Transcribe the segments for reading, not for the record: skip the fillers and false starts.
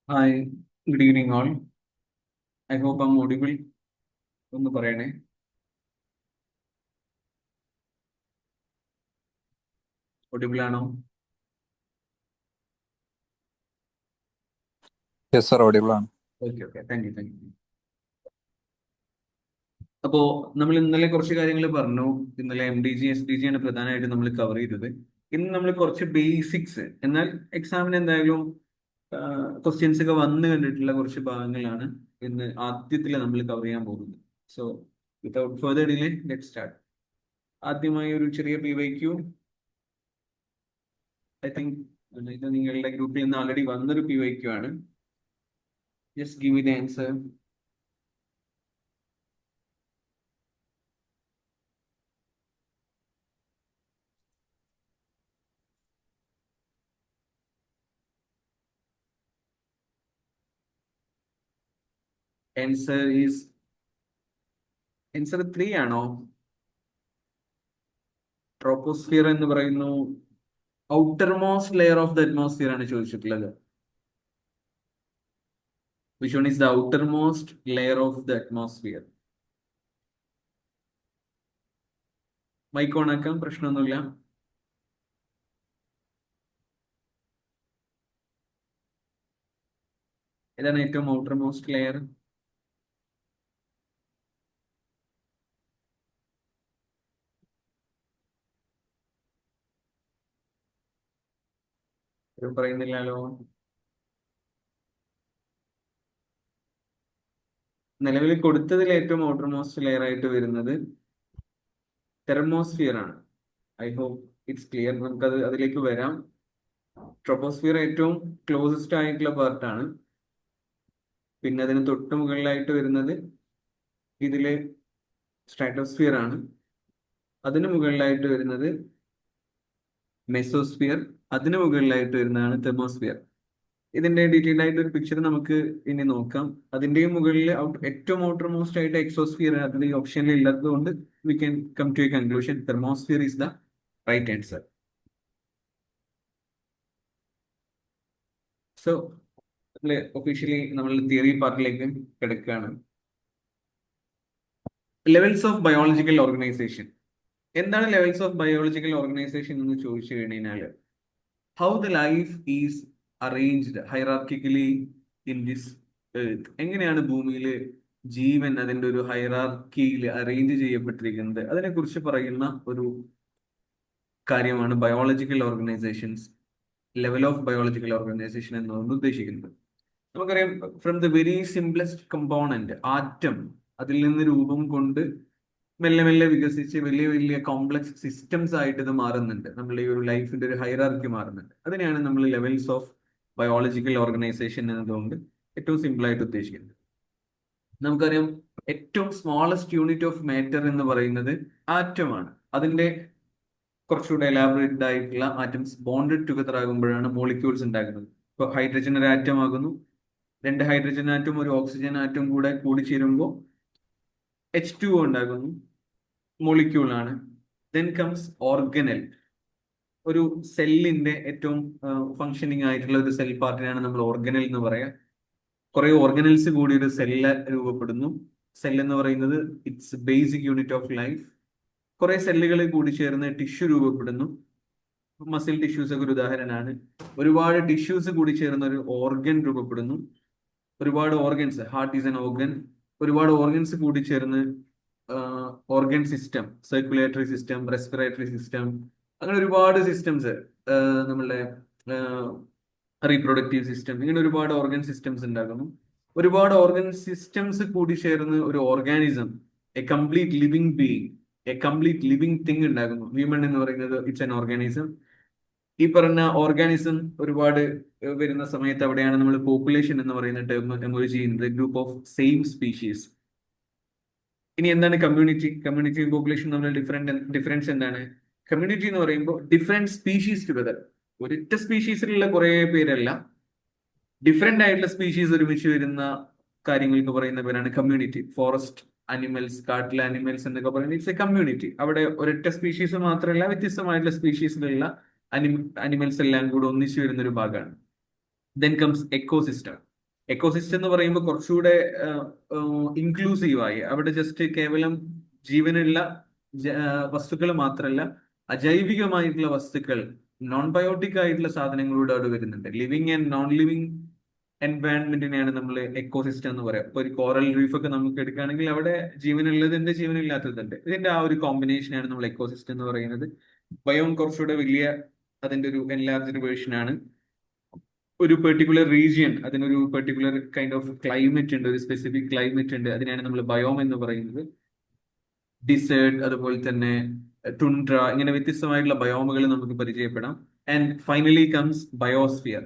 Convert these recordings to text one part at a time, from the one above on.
Hi, good evening all. I hope I'm audible. ഒന്ന് പറയണേ. Audible ആണോ? യെസ് സർ, ഓഡിബിൾ ആണ്. ഓക്കെ. Thank U. അപ്പോ നമ്മൾ ഇന്നലെ കുറച്ച് കാര്യങ്ങൾ പറഞ്ഞു. ഇന്നലെ MDG SDG ആണ് പ്രധാനമായിട്ടും നമ്മൾ കവർ ചെയ്തത്. ഇന്ന് നമ്മൾ കുറച്ച് ബേസിക്സ്, എന്നാൽ എക്സാമിന് എന്തായാലും ക്വസ്റ്റ്യൻസ് ഒക്കെ വന്നു കണ്ടിട്ടുള്ള കുറച്ച് ഭാഗങ്ങളാണ് ഇന്ന് ആദ്യത്തിൽ നമ്മൾ കവർ ചെയ്യാൻ പോകുന്നത്. So without further delay let start. ആദ്യമായി ഒരു ചെറിയ PYQ. ഐ തിങ്ക് ഇത് നിങ്ങളുടെ ഗ്രൂപ്പിൽ നിന്ന് ആൾറെഡി വന്നൊരു PYQ ആണ്. Just give me the answer. Answer 3 ആണോ? ട്രോപ്പോസ്ഫിയർ എന്ന് പറയുന്നു outer most layer of the atmosphere ആണ് ചോദിച്ചിട്ടുള്ളത്. Which one is the outermost layer of the atmosphere? Mic on ആക്കാം, പ്രശ്നമൊന്നുമില്ല. ഏതാണ് ഏറ്റവും ഔട്ടർ മോസ്റ്റ് ലെയർ? പറയുന്നില്ലല്ലോ. നിലവിൽ കൊടുത്തതിൽ ഏറ്റവും ഔട്ടർ മോസ്റ്റ് ലെയർ ആയിട്ട് വരുന്നത് തെർമോസ്ഫിയർ ആണ്. I hope it's clear. നമുക്കത് അതിലേക്ക് വരാം. ട്രോപ്പോസ്ഫിയർ ഏറ്റവും ക്ലോസസ്റ്റ് ആയിട്ടുള്ള പാർട്ടാണ്. പിന്നെ അതിന് തൊട്ട് മുകളിലായിട്ട് വരുന്നത് ഇതിലെ സ്ട്രാറ്റോസ്ഫിയർ ആണ്. അതിന് മുകളിലായിട്ട് വരുന്നത് മെസോസ്ഫിയർ. അതിന് മുകളിലായിട്ട് വരുന്നതാണ് തെർമോസ്ഫിയർ. ഇതിന്റെ ഡീറ്റെയിൽഡ് ആയിട്ട് ഒരു പിക്ചർ നമുക്ക് ഇനി നോക്കാം. അതിന്റെയും മുകളിൽ ഏറ്റവും ഔട്ടർ മോസ്റ്റ് ആയിട്ട് എക്സോസ്ഫിയർ അതിൽ ഈ ഓപ്ഷനിൽ ഇല്ലാത്തത് കൊണ്ട് we can come to a conclusion thermosphere is the right answer. So officially നമ്മൾ തിയറി പാർട്ടിലേക്ക് കിടക്കുകയാണ്. Levels of biological organisation. എന്താണ് ലെവൽസ് ഓഫ് ബയോളജിക്കൽ ഓർഗനൈസേഷൻ എന്ന് ചോദിച്ചു കഴിഞ്ഞാൽ how the life is arranged hierarchically in this earth. എങ്ങനെയാണ് ഭൂമിയിൽ ജീവൻ അതിന്റെ ഒരു ഹൈറാർക്കിയിൽ അറേഞ്ച് ചെയ്യപ്പെട്ടിരിക്കുന്നത്, അതിനെക്കുറിച്ച് പറയുന്ന ഒരു കാര്യമാണ് biological organisations, level of biological organisation എന്നുകൊണ്ട് ഉദ്ദേശിക്കുന്നത്. നമുക്കറിയാം, from the very simplest component atom, അതിൽ നിന്ന് രൂപം കൊണ്ട് മെല്ലെ മെല്ലെ വികസിച്ച് വലിയ വലിയ കോംപ്ലക്സ് സിസ്റ്റംസ് ആയിട്ട് ഇത് മാറുന്നുണ്ട്. നമ്മുടെ ഈ ഒരു ലൈഫിന്റെ ഒരു ഹൈറാർക്കി മാറുന്നുണ്ട്. അതിനെയാണ് നമ്മൾ ലെവൽസ് ഓഫ് ബയോളജിക്കൽ ഓർഗനൈസേഷൻ എന്നതുകൊണ്ട് ഏറ്റവും സിമ്പിൾ ആയിട്ട് ഉദ്ദേശിക്കുന്നത്. നമുക്കറിയാം, ഏറ്റവും സ്മോളസ്റ്റ് യൂണിറ്റ് ഓഫ് മാറ്റർ എന്ന് പറയുന്നത് ആറ്റമാണ്. അതിന്റെ കുറച്ചുകൂടെ എലാബറേറ്റഡ് ആയിട്ടുള്ള ആറ്റംസ് ബോണ്ടഡ് ടുഗദർ ആകുമ്പോഴാണ് മോളിക്യൂൾസ് ഉണ്ടാകുന്നത്. ഇപ്പോൾ ഹൈഡ്രജൻ ഒരു ആറ്റം ആകുന്നു. രണ്ട് ഹൈഡ്രജൻ ആറ്റം ഒരു ഓക്സിജൻ ആറ്റം കൂടെ കൂടിച്ചേരുമ്പോൾ H2O ഉണ്ടാകുന്നു, മോളിക്യൂൾ ആണ്. Then comes organelle. ഒരു സെല്ലിന്റെ ഏറ്റവും ഫങ്ഷനിങ് ആയിട്ടുള്ള ഒരു സെൽ പാർട്ടിനാണ് നമ്മൾ ഓർഗനൽ എന്ന് പറയാം. കുറെ ഓർഗനൽസ് കൂടി ഒരു സെല്ല് രൂപപ്പെടുന്നു. സെൽ എന്ന് പറയുന്നത് it's basic unit of life. കുറെ സെല്ലുകൾ കൂടി ചേർന്ന് ടിഷ്യൂ രൂപപ്പെടുന്നു. മസിൽ ടിഷ്യൂസ് ഒക്കെ ഒരു ഉദാഹരണമാണ്. ഒരുപാട് ടിഷ്യൂസ് കൂടി ചേർന്ന് ഒരു ഓർഗൻ രൂപപ്പെടുന്നു. ഒരുപാട് organs, heart is N organ. ഒരുപാട് ഓർഗൻസ് കൂടി ചേർന്ന് organ system, circulatory system, respiratory system, അങ്ങനെ ഒരുപാട് സിസ്റ്റംസ്, നമ്മളുടെ റീപ്രൊഡക്റ്റീവ് സിസ്റ്റം, ഇങ്ങനെ ഒരുപാട് ഓർഗൻ സിസ്റ്റംസ് ഉണ്ടാക്കുന്നു. ഒരുപാട് ഓർഗൻ സിസ്റ്റംസ് കൂടി ചേർന്ന് ഒരു organism, A complete living being, A complete living thing ഉണ്ടാക്കുന്നു. ഹ്യൂമൻ എന്ന് പറയുന്നത് ഇറ്റ്സ് എൻ ഓർഗാനിസം. ഈ പറഞ്ഞ ഓർഗാനിസം ഒരുപാട് വരുന്ന സമയത്ത് അവിടെയാണ് നമ്മൾ പോപ്പുലേഷൻ എന്ന് പറയുന്ന ടേം എമർജ് ചെയ്യുന്നത്, ഗ്രൂപ്പ് ഓഫ് സെയിം സ്പീഷീസ്. ഇനി എന്താണ് കമ്മ്യൂണിറ്റി? കമ്മ്യൂണിറ്റിയും പോപ്പുലേഷൻ തമ്മിൽ ഡിഫറൻസ് എന്താണ്? കമ്മ്യൂണിറ്റി എന്ന് പറയുമ്പോൾ ഡിഫറെന്റ് സ്പീഷീസ് ടുഗദർ, ഒരൊറ്റ സ്പീഷീസിലുള്ള കുറെ പേരല്ല, ഡിഫറെന്റ് ആയിട്ടുള്ള സ്പീഷീസ് ഒരുമിച്ച് വരുന്ന കാര്യങ്ങൾക്ക് പറയുന്ന പേരാണ് കമ്മ്യൂണിറ്റി. ഫോറസ്റ്റ് അനിമൽസ്, കാട്ടിലെ അനിമൽസ് എന്നൊക്കെ പറയുന്നത് ഇറ്റ്സ് എ കമ്മ്യൂണിറ്റി. അവിടെ ഒരൊറ്റ സ്പീഷീസ് മാത്രമല്ല, വ്യത്യസ്തമായിട്ടുള്ള സ്പീഷീസിലുള്ള അനിമൽസ് എല്ലാം കൂടെ ഒന്നിച്ചു വരുന്ന ഒരു ഭാഗമാണ്. Then comes ecosystem. എക്കോസിസ്റ്റം എന്ന് പറയുമ്പോൾ കുറച്ചുകൂടെ ഇൻക്ലൂസീവായി, അവിടെ ജസ്റ്റ് കേവലം ജീവനുള്ള വസ്തുക്കൾ മാത്രമല്ല, അജൈവികമായിട്ടുള്ള വസ്തുക്കൾ, നോൺ ബയോട്ടിക് ആയിട്ടുള്ള സാധനങ്ങളൂടെ അവിടെ വരുന്നുണ്ട്. ലിവിങ് ആൻഡ് നോൺ ലിവിങ് എൻവയൺമെന്റിനെയാണ് നമ്മൾ എക്കോസിസ്റ്റം എന്ന് പറയാം. ഇപ്പൊ ഒരു കോറൽ റീഫ് ഒക്കെ നമുക്ക് എടുക്കുകയാണെങ്കിൽ അവിടെ ജീവനുള്ളതുണ്ട്, ജീവനില്ലാത്തതുണ്ട്. ഇതിന്റെ ആ ഒരു കോമ്പിനേഷനാണ് നമ്മൾ എക്കോസിസ്റ്റം എന്ന് പറയുന്നത്. ബയോം കുറച്ചുകൂടെ വലിയ അതിന്റെ ഒരു എൻലാർജ്ഡ് വേർഷൻ ആണ്. ഒരു പെർട്ടിക്കുലർ റീജിയൻ, അതിനൊരു പെർട്ടിക്കുലർ കൈൻഡ് ഓഫ് ക്ലൈമറ്റ് ഉണ്ട്, ഒരു സ്പെസിഫിക് ക്ലൈമറ്റ് ഉണ്ട്, അതിനാണ് നമ്മൾ ബയോം എന്ന് പറയുന്നത്. ഡിസേർട്ട്, അതുപോലെ തന്നെ ടുണ്ട്ര, ഇങ്ങനെ വ്യത്യസ്തമായിട്ടുള്ള ബയോമുകൾ നമുക്ക് പരിചയപ്പെടാം. And finally comes biosphere.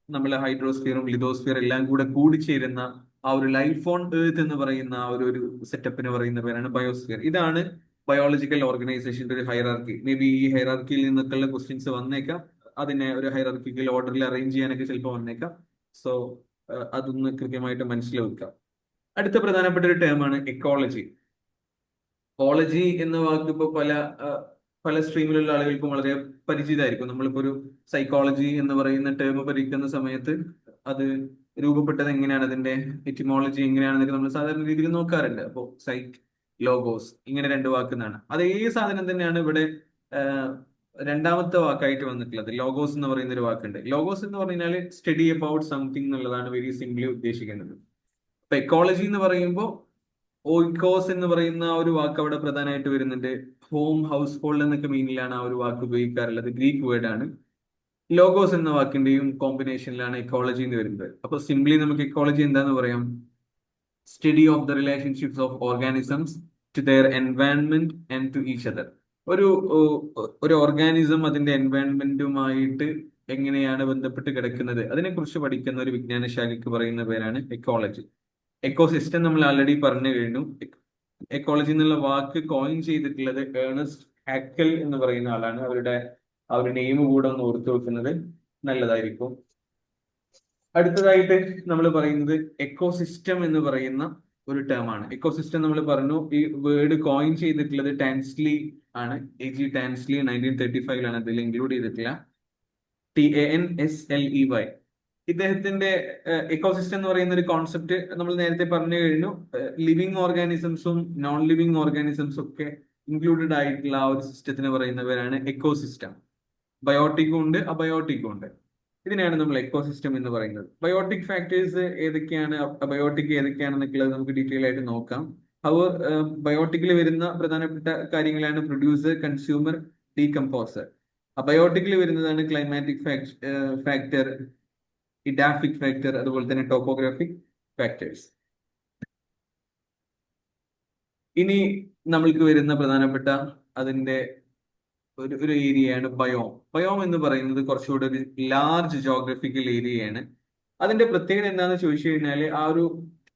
നമ്മളെ ഹൈഡ്രോസ്ഫിയറും ലിതോസ്ഫിയർ എല്ലാം കൂടെ കൂടിച്ചേരുന്ന ആ ഒരു ലൈഫ് ഓൺ എർത്ത് എന്ന് പറയുന്ന ആ ഒരു സെറ്റപ്പിന് പറയുന്ന പേരാണ് ബയോസ്ഫിയർ. ഇതാണ് ബയോളജിക്കൽ ഓർഗനൈസേഷന്റെ ഒരു ഹൈറാർക്കി. മേ ബി ഈ ഹൈറാർക്കിയിൽ നിന്നൊക്കെയുള്ള ക്വസ്റ്റ്യൻസ് വന്നേക്കാം. അതിനെ ഒരു ഹൈറാർക്കിക്കൽ ഓർഡറിൽ അറേഞ്ച് ചെയ്യാനൊക്കെ ചിലപ്പോൾ വന്നേക്കാം. സോ അതൊന്ന് കൃത്യമായിട്ട് മനസ്സിലാക്കുക. അടുത്ത പ്രധാനപ്പെട്ട ഒരു ടേമാണ് എക്കോളജി. ഓളജി എന്ന വാക്ക് ഇപ്പോൾ പല സ്ട്രീമിലുള്ള ആളുകൾക്കും വളരെ പരിചിതമായിരിക്കും. നമ്മളിപ്പോ ഒരു സൈക്കോളജി എന്ന് പറയുന്ന ടേം പഠിക്കുന്ന സമയത്ത് അത് രൂപപ്പെട്ടത് എങ്ങനെയാണ്, അതിന്റെ എറ്റിമോളജി എങ്ങനെയാണെന്നൊക്കെ നമ്മൾ സാധാരണ രീതിയിൽ നോക്കാറുണ്ട്. അപ്പോൾ സൈക്ക്, ലോഗോസ്, ഇങ്ങനെ രണ്ട് വാക്കുന്നാണ്. അതേ സാധനം തന്നെയാണ് ഇവിടെ രണ്ടാമത്തെ വാക്കായിട്ട് വന്നിട്ടുള്ളത്. ലോഗോസ് എന്ന് പറയുന്ന ഒരു വാക്കുണ്ട്. ലോഗോസ് എന്ന് പറഞ്ഞാൽ സ്റ്റഡി അബൌട്ട് സംതിങ് എന്നുള്ളതാണ് വെരി സിംപ്ലി ഉദ്ദേശിക്കുന്നത്. അപ്പൊ എക്കോളജി എന്ന് പറയുമ്പോൾ ഓയിക്കോസ് എന്ന് പറയുന്ന ഒരു വാക്ക് അവിടെ പ്രധാനമായിട്ട് വരുന്നുണ്ട്. ഹോം, ഹൗസ് ഹോൾഡ് എന്നൊക്കെ മീനിലാണ് ആ ഒരു വാക്ക് ഉപയോഗിക്കാറുള്ളത്. ഗ്രീക്ക് വേർഡ് ആണ്. ലോഗോസ് എന്ന വാക്കിന്റെയും കോമ്പിനേഷനിലാണ് എക്കോളജി എന്ന് വരുന്നത്. അപ്പൊ സിംപ്ലി നമുക്ക് എക്കോളജി എന്താന്ന് പറയാം? Study of the relationships of organisms to their environment and to each other. ഒരു ഒരു ഓർഗാനിസം അതിന്റെ എൻവയൺമെന്റുമായിട്ട് എങ്ങനെയാണ് ബന്ധപ്പെട്ട് കിടക്കുന്നത്, അതിനെക്കുറിച്ച് പഠിക്കുന്ന ഒരു വിജ്ഞാന ശാഖയ്ക്ക് പറയുന്ന പേരാണ് എക്കോളജി. എക്കോസിസ്റ്റം നമ്മൾ ആൾറെഡി പറഞ്ഞു കഴിഞ്ഞു. എക്കോളജി എന്നുള്ള വാക്ക് കോയിൻ ചെയ്തിട്ടുള്ളത് ഏണസ്റ്റ് ഹാക്കൽ എന്ന് പറയുന്ന ആളാണ്. അവരുടെ ആ ഒരു നെയിം കൂടെ ഒന്ന് ഓർത്തു വെക്കുന്നത് നല്ലതായിരിക്കും. അടുത്തതായിട്ട് നമ്മൾ പറയുന്നത് എക്കോസിസ്റ്റം എന്ന് പറയുന്ന ഒരു ടേം ആണ്. എക്കോസിസ്റ്റം നമ്മൾ പറഞ്ഞു, ഈ വേർഡ് കോയിൻ ചെയ്തിട്ടുള്ളത് ടാൻസ്ലി ആണ്. AG ടാൻസ്ലി 1935 അതിൽ ഇൻക്ലൂഡ് ചെയ്തിട്ടില്ല. TANSLEY. ഇദ്ദേഹത്തിന്റെ എക്കോസിസ്റ്റം എന്ന് പറയുന്ന ഒരു കോൺസെപ്റ്റ് നമ്മൾ നേരത്തെ പറഞ്ഞു കഴിഞ്ഞു. ലിവിങ് ഓർഗാനിസംസും നോൺ ലിവിങ് ഓർഗാനിസംസും ഒക്കെ ഇൻക്ലൂഡഡ് ആയിട്ടുള്ള ആ ഒരു സിസ്റ്റത്തിന് പറയുന്നവരാണ് എക്കോസിസ്റ്റം. ബയോട്ടിക്കും ഉണ്ട്, അബയോട്ടിക്കും ഉണ്ട്. ഇതിനെയാണ് നമ്മൾ എക്കോസിസ്റ്റം എന്ന് പറയുന്നത്. ബയോട്ടിക് ഫാക്ടേഴ്സ് ഏതൊക്കെയാണ്, അബയോട്ടിക് ഏതൊക്കെയാണെന്നൊക്കെയുള്ളത് നമുക്ക് ഡീറ്റെയിൽ ആയിട്ട് നോക്കാം. അവർ ബയോട്ടിക്കിൽ വരുന്ന പ്രധാനപ്പെട്ട കാര്യങ്ങളാണ് പ്രൊഡ്യൂസർ, കൺസ്യൂമർ, ഡീകമ്പോസർ. അബയോട്ടിക്കിൽ വരുന്നതാണ് ക്ലൈമാറ്റിക് ഫാക്ടർ, ഇഡാഫിക് ഫാക്ടർ, അതുപോലെ തന്നെ ടോപ്പോഗ്രാഫിക് ഫാക്ടേഴ്സ്. ഇനി നമ്മൾക്ക് വരുന്ന പ്രധാനപ്പെട്ട അതിന്റെ ഒരു ഏരിയയാണ് ബയോം. ബയോം എന്ന് പറയുന്നത് കുറച്ചുകൂടെ ഒരു ലാർജ് ജോഗ്രഫിക്കൽ ഏരിയയാണ്. അതിന്റെ പ്രത്യേകത എന്താണെന്ന് ചോദിച്ചു കഴിഞ്ഞാൽ, ആ ഒരു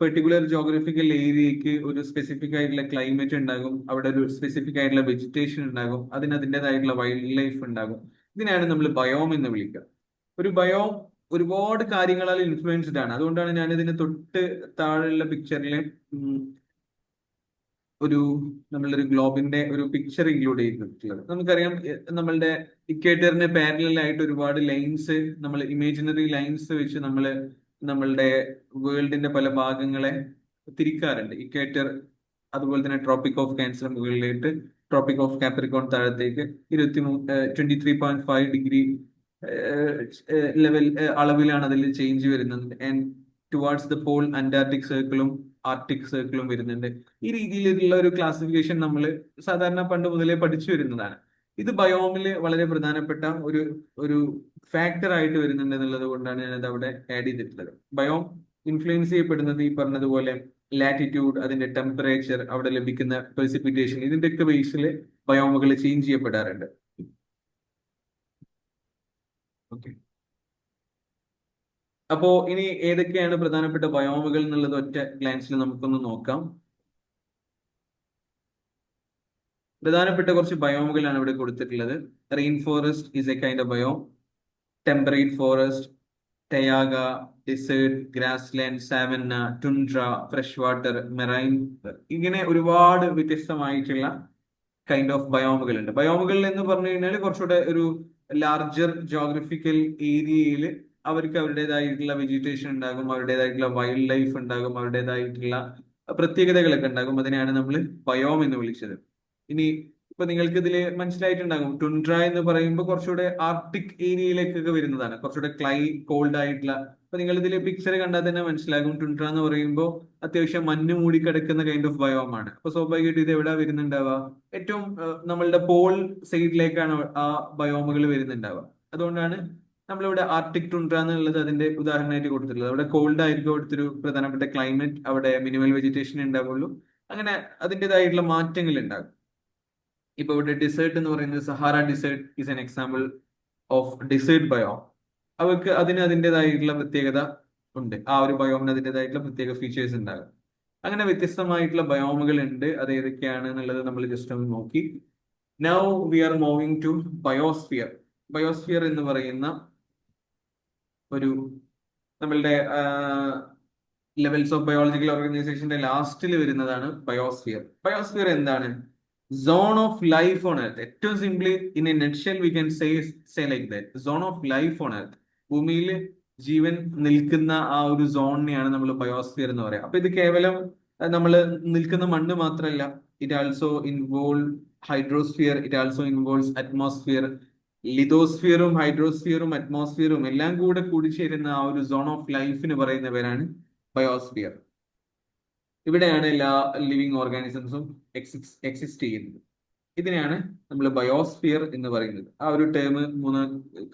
പെർട്ടിക്കുലർ ജോഗ്രഫിക്കൽ ഏരിയക്ക് ഒരു സ്പെസിഫിക് ആയിട്ടുള്ള ക്ലൈമറ്റ് ഉണ്ടാകും, അവിടെ ഒരു സ്പെസിഫിക് ആയിട്ടുള്ള വെജിറ്റേഷൻ ഉണ്ടാകും, അതിൻ്റെതായിട്ടുള്ള വൈൽഡ് ലൈഫ് ഉണ്ടാകും. ഇതിനാണ് നമ്മൾ ബയോം എന്ന് വിളിക്കുക. ഒരു ബയോം ഒരുപാട് കാര്യങ്ങളാൽ ഇൻഫ്ലുവൻസ്ഡ് ആണ്. അതുകൊണ്ടാണ് ഞാൻ ഇതിന് തൊട്ട് താഴെയുള്ള പിക്ചറിൽ നമ്മളൊരു ഗ്ലോബിന്റെ ഒരു പിക്ചർ ഇൻക്ലൂഡ് ചെയ്തിട്ടുള്ളത്. നമുക്കറിയാം, നമ്മളുടെ ഇക്വേറ്ററിന് പാരലൽ ആയിട്ട് ഒരുപാട് ലൈൻസ്, നമ്മൾ ഇമേജിനറി ലൈൻസ് വെച്ച് നമ്മളുടെ വേൾഡിന്റെ പല ഭാഗങ്ങളെ തിരിക്കാറുണ്ട്. ഇക്വേറ്റർ, അതുപോലെ തന്നെ ട്രോപ്പിക് ഓഫ് ക്യാൻസർ മുകളിലേക്ക്, ട്രോപ്പിക് ഓഫ് കാപ്രിക്കോൺ താഴത്തേക്ക് 23.5 ഡിഗ്രി ലെവൽ അളവിലാണ് അതിൽ ചേഞ്ച് വരുന്നത്. And towards the pole Antarctic സർക്കിളും ആർട്ടിക് സർക്കിളും വരുന്നുണ്ട്. ഈ രീതിയിലുള്ള ഒരു ക്ലാസിഫിക്കേഷൻ നമ്മൾ സാധാരണ പണ്ട് മുതലേ പഠിച്ചു വരുന്നതാണ്. ഇത് ബയോമില് വളരെ പ്രധാനപ്പെട്ട ഒരു ഫാക്ടർ ആയിട്ട് വരുന്നുണ്ട് എന്നുള്ളത് കൊണ്ടാണ് ഞാനത് അവിടെ ആഡ് ചെയ്തിട്ടുള്ളത്. ബയോം ഇൻഫ്ലുവൻസ് ചെയ്യപ്പെടുന്നത് ഈ പറഞ്ഞതുപോലെ ലാറ്റിറ്റ്യൂഡ്, അതിന്റെ ടെമ്പറേച്ചർ, അവിടെ ലഭിക്കുന്ന പ്രസിപ്പിറ്റേഷൻ, ഇതിന്റെയൊക്കെ ബേസിൽ ബയോമുകൾ ചേഞ്ച് ചെയ്യപ്പെടാറുണ്ട്. ഓക്കെ, അപ്പോ ഇനി ഏതൊക്കെയാണ് പ്രധാനപ്പെട്ട ബയോമുകൾ എന്നുള്ളത് ഒറ്റ ഗ്ലാൻസിൽ നമുക്കൊന്ന് നോക്കാം. പ്രധാനപ്പെട്ട കുറച്ച് ബയോമുകളാണ് ഇവിടെ കൊടുത്തിട്ടുള്ളത്. Rain forest is a kind of biome. Temperate forest, taiga, desert, grassland, savanna, tundra, fresh water, marine, ഇങ്ങനെ ഒരുപാട് വ്യത്യസ്തമായിട്ടുള്ള കൈൻഡ് ഓഫ് ബയോമുകൾ ഉണ്ട്. ബയോമുകൾ എന്ന് പറഞ്ഞു കഴിഞ്ഞാൽ കുറച്ചുകൂടെ ഒരു ലാർജർ ജോഗ്രഫിക്കൽ ഏരിയയിൽ അവർക്ക് അവരുടേതായിട്ടുള്ള വെജിറ്റേഷൻ ഉണ്ടാകും, അവരുടേതായിട്ടുള്ള വൈൽഡ് ലൈഫ് ഉണ്ടാകും, അവരുടേതായിട്ടുള്ള പ്രത്യേകതകളൊക്കെ ഉണ്ടാകും. അതിനെയാണ് നമ്മൾ ബയോം എന്ന് വിളിച്ചത്. ഇനി ഇപ്പൊ നിങ്ങൾക്ക് ഇതിൽ മനസ്സിലായിട്ടുണ്ടാകും, ടുൻഡ്ര എന്ന് പറയുമ്പോൾ കുറച്ചുകൂടെ ആർട്ടിക് ഏരിയയിലേക്കൊക്കെ വരുന്നതാണ്, കുറച്ചുകൂടെ കോൾഡ് ആയിട്ടുള്ള. അപ്പൊ നിങ്ങൾ ഇതിൽ പിക്ചർ കണ്ടാൽ തന്നെ മനസ്സിലാകും, ടുൻഡ്ര എന്ന് പറയുമ്പോൾ അത്യാവശ്യം മഞ്ഞ് മൂടിക്കിടക്കുന്ന കൈൻഡ് ഓഫ് ബയോം ആണ്. അപ്പൊ സ്വാഭാവികമായിട്ട് ഇത് എവിടെ വരുന്നുണ്ടാവുക? ഏറ്റവും നമ്മളുടെ പോൾ സൈഡിലേക്കാണ് ആ ബയോമുകൾ വരുന്നുണ്ടാവുക. അതുകൊണ്ടാണ് നമ്മളിവിടെ ആർട്ടിക് ടുൻഡ്ര എന്നുള്ളത് അതിന്റെ ഉദാഹരണമായിട്ട് കൊടുത്തിട്ടുള്ളത്. അവിടെ കോൾഡ് ആയിരിക്കും അവിടുത്തെ ഒരു പ്രധാനപ്പെട്ട ക്ലൈമറ്റ്, അവിടെ മിനിമൽ വെജിറ്റേഷൻ ഉണ്ടാവുള്ളൂ. അങ്ങനെ അതിൻ്റെതായിട്ടുള്ള മാറ്റങ്ങൾ ഉണ്ടാകും. ഇപ്പൊ ഇവിടെ ഡിസേർട്ട് എന്ന് പറയുന്നത്, Sahara dessert is an example of dessert biome. അവർക്ക് അതിന് അതിൻ്റെതായിട്ടുള്ള പ്രത്യേകത ഉണ്ട്, ആ ഒരു ബയോമിന് അതിൻ്റെതായിട്ടുള്ള പ്രത്യേക ഫീച്ചേഴ്സ് ഉണ്ടാകും. അങ്ങനെ വ്യത്യസ്തമായിട്ടുള്ള ബയോമുകൾ ഉണ്ട്. അത് ഏതൊക്കെയാണ് എന്നുള്ളത് നമ്മൾ ജസ്റ്റ് ഒന്ന് നോക്കി. Now we are moving to biosphere. Biosphere എന്ന് പറയുന്ന ഒരു നമ്മളുടെ ലെവൽസ് ഓഫ് ബയോളജിക്കൽ ഓർഗനൈസേഷന്റെ ലാസ്റ്റിൽ വരുന്നതാണ് ബയോസ്ഫിയർ. ബയോസ്ഫിയർ എന്താണ്? Zone of life on earth. ഏറ്റവും simply in a nutshell we can say like that, zone of life on earth. ഭൂമിയിൽ ജീവൻ നിൽക്കുന്ന ആ ഒരു സോണിനെയാണ് നമ്മൾ ബയോസ്ഫിയർ എന്ന് പറയാം. അപ്പൊ ഇത് കേവലം നമ്മൾ നിൽക്കുന്ന മണ്ണ് മാത്രമല്ല, it also involve hydrosphere, it also involves atmosphere. ലിതോസ്ഫിയറും ഹൈഡ്രോസ്ഫിയറും അറ്റ്മോസ്ഫിയറും എല്ലാം കൂടെ കൂടിച്ചേരുന്ന ആ ഒരു സോൺ ഓഫ് ലൈഫിന് പറയുന്ന പേരാണ് ബയോസ്ഫിയർ. ഇവിടെയാണ് എല്ലാ ലിവിങ് ഓർഗാനിസംസും എക്സിസ്റ്റ് ചെയ്യുന്നത്. ഇതിനെയാണ് നമ്മൾ ബയോസ്ഫിയർ എന്ന് പറയുന്നത്. ആ ഒരു ടേം 3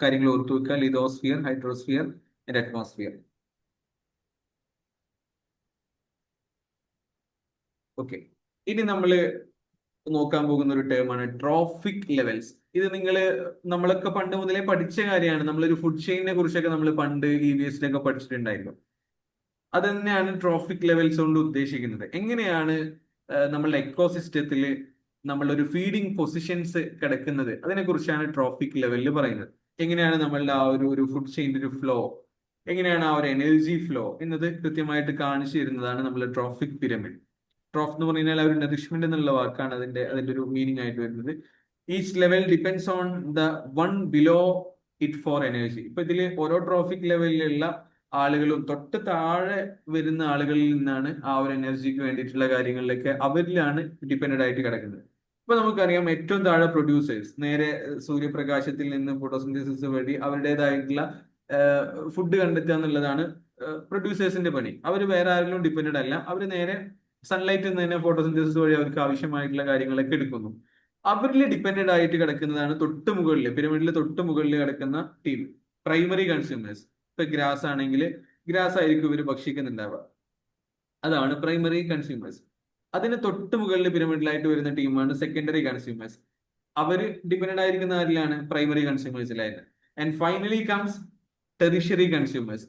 കാര്യങ്ങൾ ഓർത്തു വെക്കുക: lithosphere, hydrosphere and atmosphere. Okay, ഇനി നമ്മൾ നോക്കാൻ പോകുന്ന ഒരു ടേമാണ് ട്രോഫിക് ലെവൽസ്. ഇത് നമ്മളൊക്കെ പണ്ട് മുതലേ പഠിച്ച കാര്യമാണ്. നമ്മളൊരു ഫുഡ് ചെയിനെ കുറിച്ചൊക്കെ നമ്മൾ പണ്ട് EVS-ലൊക്കെ പഠിച്ചിട്ടുണ്ടായിരുന്നു. അത് തന്നെയാണ് ട്രോഫിക് ലെവൽസ് കൊണ്ട് ഉദ്ദേശിക്കുന്നത്. എങ്ങനെയാണ് നമ്മളുടെ എക്കോസിസ്റ്റത്തിൽ നമ്മളൊരു ഫീഡിങ് പൊസിഷൻസ് കിടക്കുന്നത്, അതിനെ കുറിച്ചാണ് ട്രോഫിക് ലെവലിൽ പറയുന്നത്. എങ്ങനെയാണ് നമ്മളുടെ ആ ഒരു ഫുഡ് ചെയിൻ്റെ ഒരു ഫ്ലോ, എങ്ങനെയാണ് ആ ഒരു എനർജി ഫ്ലോ എന്നത് കൃത്യമായിട്ട് കാണിച്ചു തരുന്നതാണ് നമ്മൾ ട്രോഫിക് പിരമിഡ്. ട്രോഫ് എന്ന് പറഞ്ഞു കഴിഞ്ഞാൽ ആ ഒരു നറിഷ്മെന്റ് എന്നുള്ള വാക്കാണ് അതിന്റെ ഒരു മീനിങ് ആയിട്ട് വരുന്നത്. Each level depends on the one below it for energy. ഇപ്പൊ ഇതിൽ ഓരോ ട്രോഫിക് ലെവലിലുള്ള ആളുകളും തൊട്ട് താഴെ വരുന്ന ആളുകളിൽ നിന്നാണ് ആ ഒരു എനർജിക്ക് വേണ്ടിയിട്ടുള്ള കാര്യങ്ങളിലൊക്കെ അവരിലാണ് ഡിപ്പെൻഡഡ് ആയിട്ട് കിടക്കുന്നത്. ഇപ്പൊ നമുക്കറിയാം, ഏറ്റവും താഴെ പ്രൊഡ്യൂസേഴ്സ്, നേരെ സൂര്യപ്രകാശത്തിൽ നിന്ന് ഫോട്ടോസിന്തസിസ് വഴി അവരുടേതായിട്ടുള്ള ഫുഡ് കണ്ടെത്തുക എന്നുള്ളതാണ് പ്രൊഡ്യൂസേഴ്സിന്റെ പണി. അവർ വേറെ ആരെങ്കിലും ഡിപ്പെൻഡഡ് അല്ല, അവർ നേരെ സൺലൈറ്റിൽ നിന്ന് തന്നെ ഫോട്ടോസിന്തസിസ് വഴി അവർക്ക് ആവശ്യമായിട്ടുള്ള കാര്യങ്ങളൊക്കെ എടുക്കുന്നു. അവരിൽ ഡിപ്പെൻഡഡ് ആയിട്ട് കിടക്കുന്നതാണ് തൊട്ട് മുകളിൽ, പിരമിഡിൽ തൊട്ട് മുകളിൽ കിടക്കുന്ന ടീം, പ്രൈമറി കൺസ്യൂമേഴ്സ്. ഇപ്പൊ ഗ്രാസ് ആണെങ്കിൽ ഗ്രാസ് ആയിരിക്കും ഇവർ ഭക്ഷിക്കുന്നുണ്ടാവുക, അതാണ് പ്രൈമറി കൺസ്യൂമേഴ്സ്. അതിന് തൊട്ട് മുകളിൽ പിരമിഡിലായിട്ട് വരുന്ന ടീമാണ് സെക്കൻഡറി കൺസ്യൂമേഴ്സ്. അവര് ഡിപ്പെൻഡഡ് ആയിരിക്കുന്ന ആരിലാണ്? പ്രൈമറി കൺസ്യൂമേഴ്സിലായിരുന്നു. And finally comes tertiary consumers,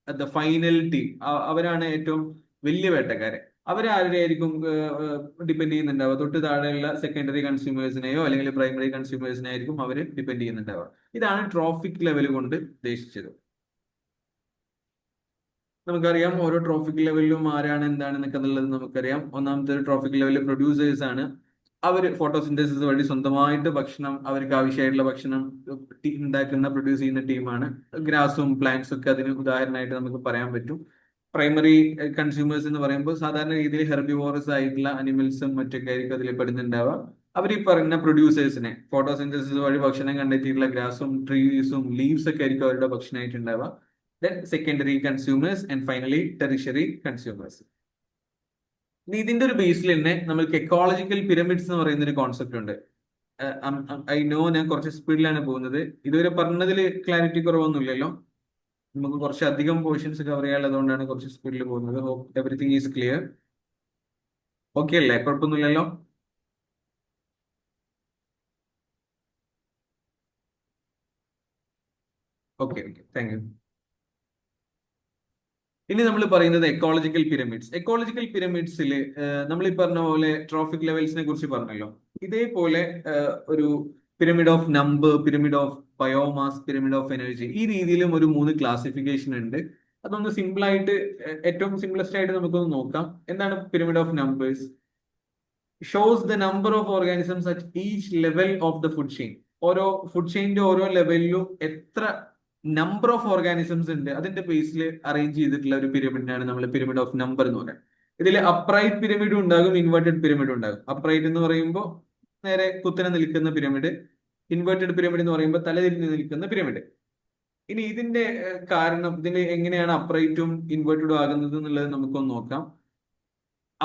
the final team. അവരാണ് ഏറ്റവും വലിയ വേട്ടക്കാരെ. അവരാരെയായിരിക്കും ഡിപ്പെൻഡ് ചെയ്യുന്നുണ്ടാവുക? തൊട്ട് താഴെയുള്ള സെക്കൻഡറി കൺസ്യൂമേഴ്സിനെയോ അല്ലെങ്കിൽ പ്രൈമറി കൺസ്യൂമേഴ്സിനെ ആയിരിക്കും അവർ ഡിപ്പെൻഡ് ചെയ്യുന്നുണ്ടാവുക. ഇതാണ് ട്രോഫിക് ലെവൽ കൊണ്ട് ഉദ്ദേശിച്ചത്. നമുക്കറിയാം ഓരോ ട്രോഫിക് ലെവലിലും ആരാണ് എന്താണെന്നൊക്കെ എന്നുള്ളത് നമുക്കറിയാം. ഒന്നാമത്തെ ട്രോഫിക് ലെവലിൽ പ്രൊഡ്യൂസേഴ്സ് ആണ്. അവർ ഫോട്ടോസിന്തസിസ് വഴി സ്വന്തമായിട്ട് ഭക്ഷണം, അവർക്ക് ആവശ്യമായിട്ടുള്ള ഭക്ഷണം ഉണ്ടാക്കുന്ന പ്രൊഡ്യൂസ് ചെയ്യുന്ന ടീമാണ്. ഗ്രാസും പ്ലാന്റ്സും ഒക്കെ അതിന് ഉദാഹരണമായിട്ട് നമുക്ക് പറയാൻ പറ്റും. പ്രൈമറി കൺസ്യൂമേഴ്സ് എന്ന് പറയുമ്പോൾ സാധാരണ രീതിയിൽ ഹെർബിവോറസ് ആയിട്ടുള്ള അനിമൽസും മറ്റൊക്കെ ആയിരിക്കും അതിൽ പെടുന്നുണ്ടാവുക. അവർ ഈ പറഞ്ഞ പ്രൊഡ്യൂസേഴ്സിനെ ഫോട്ടോസിന്തസിസ് വഴി ഭക്ഷണം കണ്ടെത്തിയിട്ടുള്ള ഗ്രാസും ട്രീസും ലീവ്സ് ഒക്കെ ആയിരിക്കും അവരുടെ ഭക്ഷണമായിട്ട് ഉണ്ടാവുക. Then secondary consumers and finally tertiary consumers. ഇനി ഇതിന്റെ ഒരു ബേസിൽ തന്നെ നമ്മൾക്ക് എക്കോളജിക്കൽ പിരമിഡ്സ് എന്ന് പറയുന്ന ഒരു കോൺസെപ്റ്റ് ഉണ്ട്. ഐ നോ ഞാൻ കുറച്ച് സ്പീഡിലാണ് പോകുന്നത്. ഇതുവരെ പറഞ്ഞതിൽ ക്ലാരിറ്റി കുറവൊന്നുമില്ലല്ലോ. നമുക്ക് കുറച്ച് അധികം പോർഷൻസ് കവർ ചെയ്യാനുള്ളതുകൊണ്ടാണ് കുറച്ച് സ്പീഡിൽ പോകുന്നത്. Hope everything is clear. Okay അല്ലേ? കുഴപ്പമൊന്നുമില്ലല്ലോ. Okay okay, thank you. ഇനി നമ്മൾ പറയുന്നത് എക്കോളജിക്കൽ പിരമിഡ്സ്. എക്കോളജിക്കൽ പിരമിഡ്സിൽ നമ്മൾ ഈ പറഞ്ഞ പോലെ ട്രോഫിക് ലെവൽസിനെ കുറിച്ച് പറഞ്ഞല്ലോ. ഇതേപോലെ ഒരു pyramid of number, pyramid of biomass, pyramid of energy, ഈ രീതിയിലും ഒരു 3 ക്ലാസിഫിക്കേഷൻ ഉണ്ട്. അതൊന്ന് സിമ്പിൾ ആയിട്ട്, ഏറ്റവും സിംപ്ലസ്റ്റ് ആയിട്ട് നമുക്കൊന്ന് നോക്കാം. എന്താണ് pyramid of numbers? Shows the number of organisms at each level of the food chain. ഓരോ ഫുഡ് ചെയിൻ്റെ ഓരോ ലെവലിലും എത്ര നമ്പർ ഓഫ് ഓർഗാനിസംസ് ഉണ്ട്, അതിന്റെ ബേസിൽ അറേഞ്ച് ചെയ്തിട്ടുള്ള ഒരു പിരമിഡിനാണ് നമ്മൾ പിരമിഡ് ഓഫ് നമ്പർ എന്ന് പറയുന്നത്. ഇതിൽ അപ്രൈറ്റ് പിരമിഡും ഉണ്ടാകും, ഇൻവേർട്ടഡ് പിരമിഡും ഉണ്ടാകും. അപ്രൈറ്റ് എന്ന് പറയുമ്പോൾ നേരെ കുത്തനെ നിൽക്കുന്ന പിരമിഡ്, ഇൻവേർട്ടഡ് പിരമിഡ് എന്ന് പറയുമ്പോൾ തലതിരിഞ്ഞ് നിൽക്കുന്ന പിരമിഡ്. ഇനി ഇതിന്റെ കാരണം, ഇതിന് എങ്ങനെയാണ് അപ്രൈറ്റും ഇൻവേർട്ടഡും ആകുന്നത് എന്നുള്ളത് നമുക്കൊന്ന് നോക്കാം.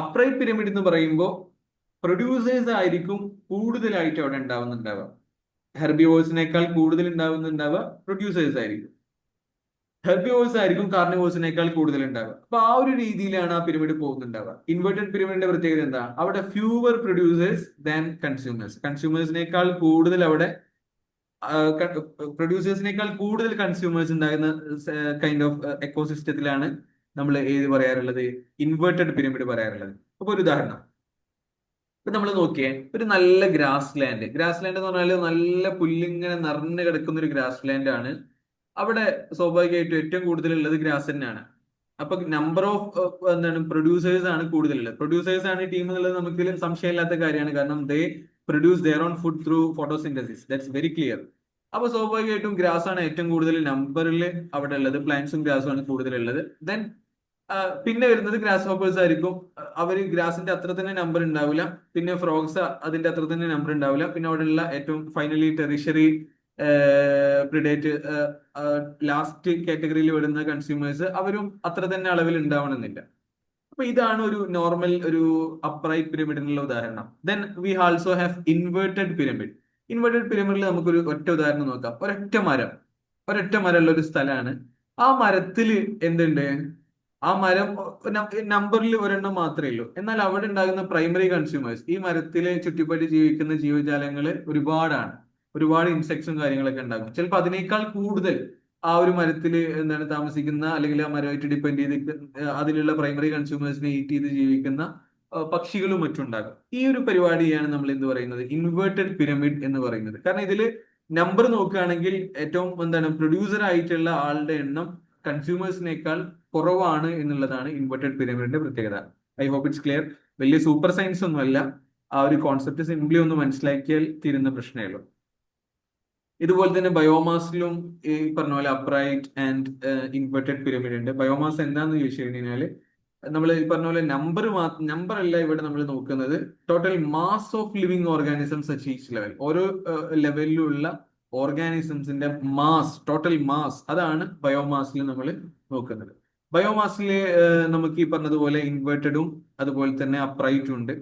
അപ്രൈറ്റ് പിരമിഡ് എന്ന് പറയുമ്പോൾ പ്രൊഡ്യൂസേഴ്സ് ആയിരിക്കും കൂടുതലായിട്ട് അവിടെ ഉണ്ടാവുന്നുണ്ടാവുക. ഹെർബിവോഴ്സിനേക്കാൾ കൂടുതൽ ഉണ്ടാവുന്നുണ്ടാവുക പ്രൊഡ്യൂസേഴ്സ് ആയിരിക്കും. ഹെർബിവോഴ്സ് ആയിരിക്കും കാർണിവോഴ്സിനേക്കാൾ കൂടുതൽ ഉണ്ടാവുക. അപ്പൊ ആ ഒരു രീതിയിലാണ് ആ പിരമിഡ് പോകുന്നുണ്ടാവുക. ഇൻവേർട്ടഡ് പിരമിഡിന്റെ പ്രത്യേകത എന്താ? അവിടെ ഫ്യൂവർ പ്രൊഡ്യൂസേഴ്സ് ദാൻ കൺസ്യൂമേഴ്സ്. കൺസ്യൂമേഴ്സിനേക്കാൾ കൂടുതൽ അവിടെ പ്രൊഡ്യൂസേഴ്സിനേക്കാൾ കൂടുതൽ കൺസ്യൂമേഴ്സ് ഉണ്ടാകുന്ന കൈൻഡ് ഓഫ് എക്കോസിസ്റ്റത്തിലാണ് നമ്മൾ ഏത് പറയാറുള്ളത്? ഇൻവേർട്ടഡ് പിരമിഡ് പറയാറുള്ളത്. അപ്പൊ ഒരു ഉദാഹരണം ഇപ്പൊ നമ്മൾ നോക്കിയേ, ഒരു നല്ല ഗ്രാസ് ലാൻഡ്. ഗ്രാസ് ലാൻഡ് എന്ന് പറഞ്ഞാൽ നല്ല പുല്ലിങ്ങനെ നിറഞ്ഞു കിടക്കുന്ന ഒരു ഗ്രാസ് ലാൻഡ് ആണ്. അവിടെ സ്വാഭാവികമായിട്ടും ഏറ്റവും കൂടുതൽ ഉള്ളത് ഗ്രാസ് തന്നെയാണ്. അപ്പൊ നമ്പർ ഓഫ് പ്രൊഡ്യൂസേഴ്സ് ആണ് കൂടുതലുള്ളത്. പ്രൊഡ്യൂസേഴ്സ് ആണ് ടീം എന്നുള്ളത് നമുക്ക് സംശയമില്ലാത്ത കാര്യമാണ്. കാരണം ദേ produce their own food through photosynthesis, that's very clear. അപ്പൊ സ്വാഭാവികമായിട്ടും ഗ്രാസ് ആണ് ഏറ്റവും കൂടുതൽ നമ്പറിൽ അവിടെ ഉള്ളത്. പ്ലാന്റ്സും ഗ്രാസും ആണ് കൂടുതലുള്ളത്. ദെൻ പിന്നെ വരുന്നത് ഗ്രാസ് ഹോപ്പേഴ്സ് ആയിരിക്കും. അവര് ഗ്രാസിന്റെ അത്ര തന്നെ നമ്പർ ഉണ്ടാവില്ല. പിന്നെ ഫ്രോഗ്സ് അതിന്റെ അത്ര തന്നെ നമ്പർ ഉണ്ടാവില്ല. പിന്നെ അവിടെയുള്ള ഏറ്റവും ഫൈനലി ടെറിഷറി പ്രിഡേറ്റ് ലാസ്റ്റ് കാറ്റഗറിയിൽ വരുന്ന കൺസ്യൂമേഴ്സ്, അവരും അത്ര തന്നെ അളവിൽ ഉണ്ടാവണമെന്നില്ല. അപ്പൊ ഇതാണ് ഒരു നോർമൽ ഒരു അപ്രൈറ്റ് പിരമിഡിനുള്ള ഉദാഹരണം. Then we also have inverted pyramid. Inverted പിരമിഡിൽ നമുക്കൊരു ഒറ്റ ഉദാഹരണം നോക്കാം. ഒരൊറ്റ മരമുള്ള ഒരു സ്ഥലമാണ്. ആ മരത്തിൽ എന്തുണ്ട്? ആ മരം നമ്പറിൽ ഒരെണ്ണം മാത്രമേ ഉള്ളൂ. എന്നാൽ അവിടെ ഉണ്ടാകുന്ന പ്രൈമറി കൺസ്യൂമേഴ്സ്, ഈ മരത്തില് ചുറ്റിപ്പറ്റി ജീവിക്കുന്ന ജീവജാലങ്ങൾ ഒരുപാടാണ്. ഒരുപാട് ഇൻസെക്ട്സും കാര്യങ്ങളൊക്കെ ഉണ്ടാകും. ചിലപ്പോൾ അതിനേക്കാൾ കൂടുതൽ ആ ഒരു മരത്തിൽ താമസിക്കുന്ന, അല്ലെങ്കിൽ ആ മരമായിട്ട് ഡിപ്പെൻഡ് ചെയ്ത് അതിലുള്ള പ്രൈമറി കൺസ്യൂമേഴ്സിനെ ഈറ്റ് ചെയ്ത് ജീവിക്കുന്ന പക്ഷികളും മറ്റും ഉണ്ടാകും. ഈ ഒരു പരിപാടിയാണ് നമ്മൾ എന്ത് പറയുന്നത്? ഇൻവേർട്ടഡ് പിരമിഡ് എന്ന് പറയുന്നത്. കാരണം ഇതിൽ നമ്പർ നോക്കുകയാണെങ്കിൽ ഏറ്റവും പ്രൊഡ്യൂസർ ആയിട്ടുള്ള ആളുടെ എണ്ണം കൺസ്യൂമേഴ്സിനേക്കാൾ കുറവാണ് എന്നുള്ളതാണ് ഇൻവേർട്ടഡ് പിരമിഡിന്റെ പ്രത്യേകത. I hope it's clear. വലിയ സൂപ്പർ സയൻസ് ഒന്നുമല്ല. ആ ഒരു കോൺസെപ്റ്റ് സിംപ്ലി ഒന്ന് മനസ്സിലാക്കിയാൽ തീരുന്ന പ്രശ്നമേ ഉള്ളൂ. ഇതുപോലെ തന്നെ ബയോമാസിലും ഈ പറഞ്ഞ പോലെ അപ്രൈറ്റ് ആൻഡ് ഇൻവേർട്ടഡ് പിരമിഡ് ഉണ്ട്. ബയോമാസ് എന്താണെന്ന് ചോദിച്ചു കഴിഞ്ഞാൽ, നമ്മൾ ഈ പറഞ്ഞ പോലെ നമ്പർ അല്ല ഇവിടെ നമ്മൾ നോക്കുന്നത്. Total mass of living organisms at each level. ഓരോ ലെവലിലുള്ള ഓർഗാനിസംസിന്റെ മാസ്, ടോട്ടൽ മാസ്, അതാണ് ബയോമാസിൽ നമ്മൾ നോക്കുന്നത്. ബയോമാസിൽ നമുക്ക് ഈ പറഞ്ഞതുപോലെ ഇൻവേർട്ടഡും അതുപോലെ തന്നെ അപ്രൈറ്റും ഉണ്ട്.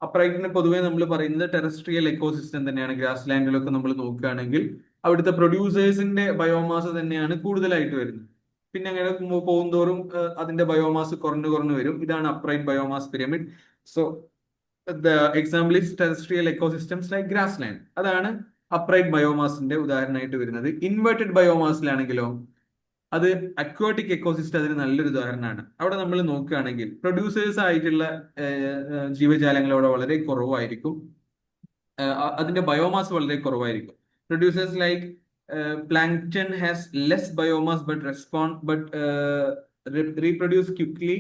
അപ്രൈറ്റിന് പൊതുവേ നമ്മൾ പറയുന്നത് ടെറസ്ട്രിയൽ എക്കോസിസ്റ്റം തന്നെയാണ്. ഗ്രാസ് ലാൻഡിലൊക്കെ നമ്മൾ നോക്കുകയാണെങ്കിൽ അവിടുത്തെ പ്രൊഡ്യൂസേഴ്സിന്റെ ബയോമാസ് തന്നെയാണ് കൂടുതലായിട്ട് വരുന്നത്. പിന്നെ അങ്ങനെ പോകുന്തോറും അതിന്റെ ബയോമാസ് കുറഞ്ഞു വരും. ഇതാണ് upright biomass pyramid. So the example is terrestrial ecosystems like grass land. അതാണ് അപ്രൈറ്റ് ബയോമാസിന്റെ ഉദാഹരണമായിട്ട് വരുന്നത്. ഇൻവേർട്ടഡ് ബയോമാസിലാണെങ്കിലോ അത് അക്വാട്ടിക് എക്കോസിസ്റ്റം അതിന് നല്ലൊരു ഉദാഹരണമാണ്. അവിടെ നമ്മൾ നോക്കുകയാണെങ്കിൽ പ്രൊഡ്യൂസേഴ്സ് ആയിട്ടുള്ള ജീവജാലങ്ങൾ അവിടെ വളരെ കുറവായിരിക്കും. അതിന്റെ ബയോമാസ് വളരെ കുറവായിരിക്കും. Producers like plankton has less biomass but reproduce quickly,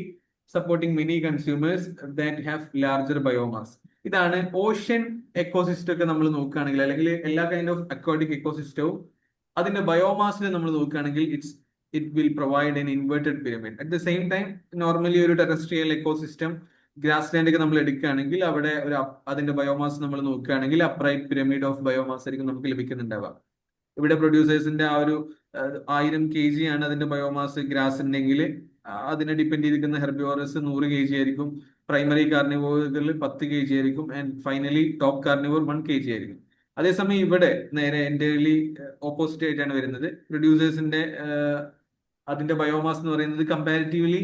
supporting many consumers that have larger biomass. ഇതാണ് ഓഷ്യൻ എക്കോസിസ്റ്റം ഒക്കെ നമ്മൾ നോക്കുകയാണെങ്കിൽ, അല്ലെങ്കിൽ എല്ലാ കൈൻഡ് ഓഫ് അക്വാട്ടിക് എക്കോസിസ്റ്റവും അതിന്റെ ബയോമാസിനെ നമ്മൾ നോക്കുകയാണെങ്കിൽ it will provide N inverted pyramid. At the same time normally ഒരു ടെറസ്ട്രിയൽ എക്കോസിസ്റ്റം ഗ്രാസ് ലാൻഡ് ഒക്കെ നമ്മൾ എടുക്കുകയാണെങ്കിൽ അവിടെ അതിന്റെ ബയോമാസ് നമ്മൾ നോക്കുകയാണെങ്കിൽ അപ്രൈറ്റ് പിരമിഡ് ഓഫ് ബയോമാസ് ആയിരിക്കും നമുക്ക് ലഭിക്കുന്നുണ്ടാവുക. ഇവിടെ പ്രൊഡ്യൂസേഴ്സിന്റെ ആ ഒരു 1000 kg ആണ് അതിന്റെ ബയോമാസ്. ഗ്രാസ് ഉണ്ടെങ്കിൽ അതിനെ ഡിപ്പെൻഡ് ചെയ്തിരിക്കുന്ന ഹെർബിവോറസ് 100 kg ആയിരിക്കും. പ്രൈമറി കാർണിവോറുകളിൽ 10 kg ആയിരിക്കും. And finally top carnivore 1 kg ആയിരിക്കും. അതേസമയം ഇവിടെ നേരെ എൻറ്റയർലി ഓപ്പോസിറ്റ് ആയിട്ടാണ് വരുന്നത്. പ്രൊഡ്യൂസേഴ്സിന്റെ അതിന്റെ ബയോമാസ് എന്ന് പറയുന്നത് കമ്പാരിറ്റീവ്ലി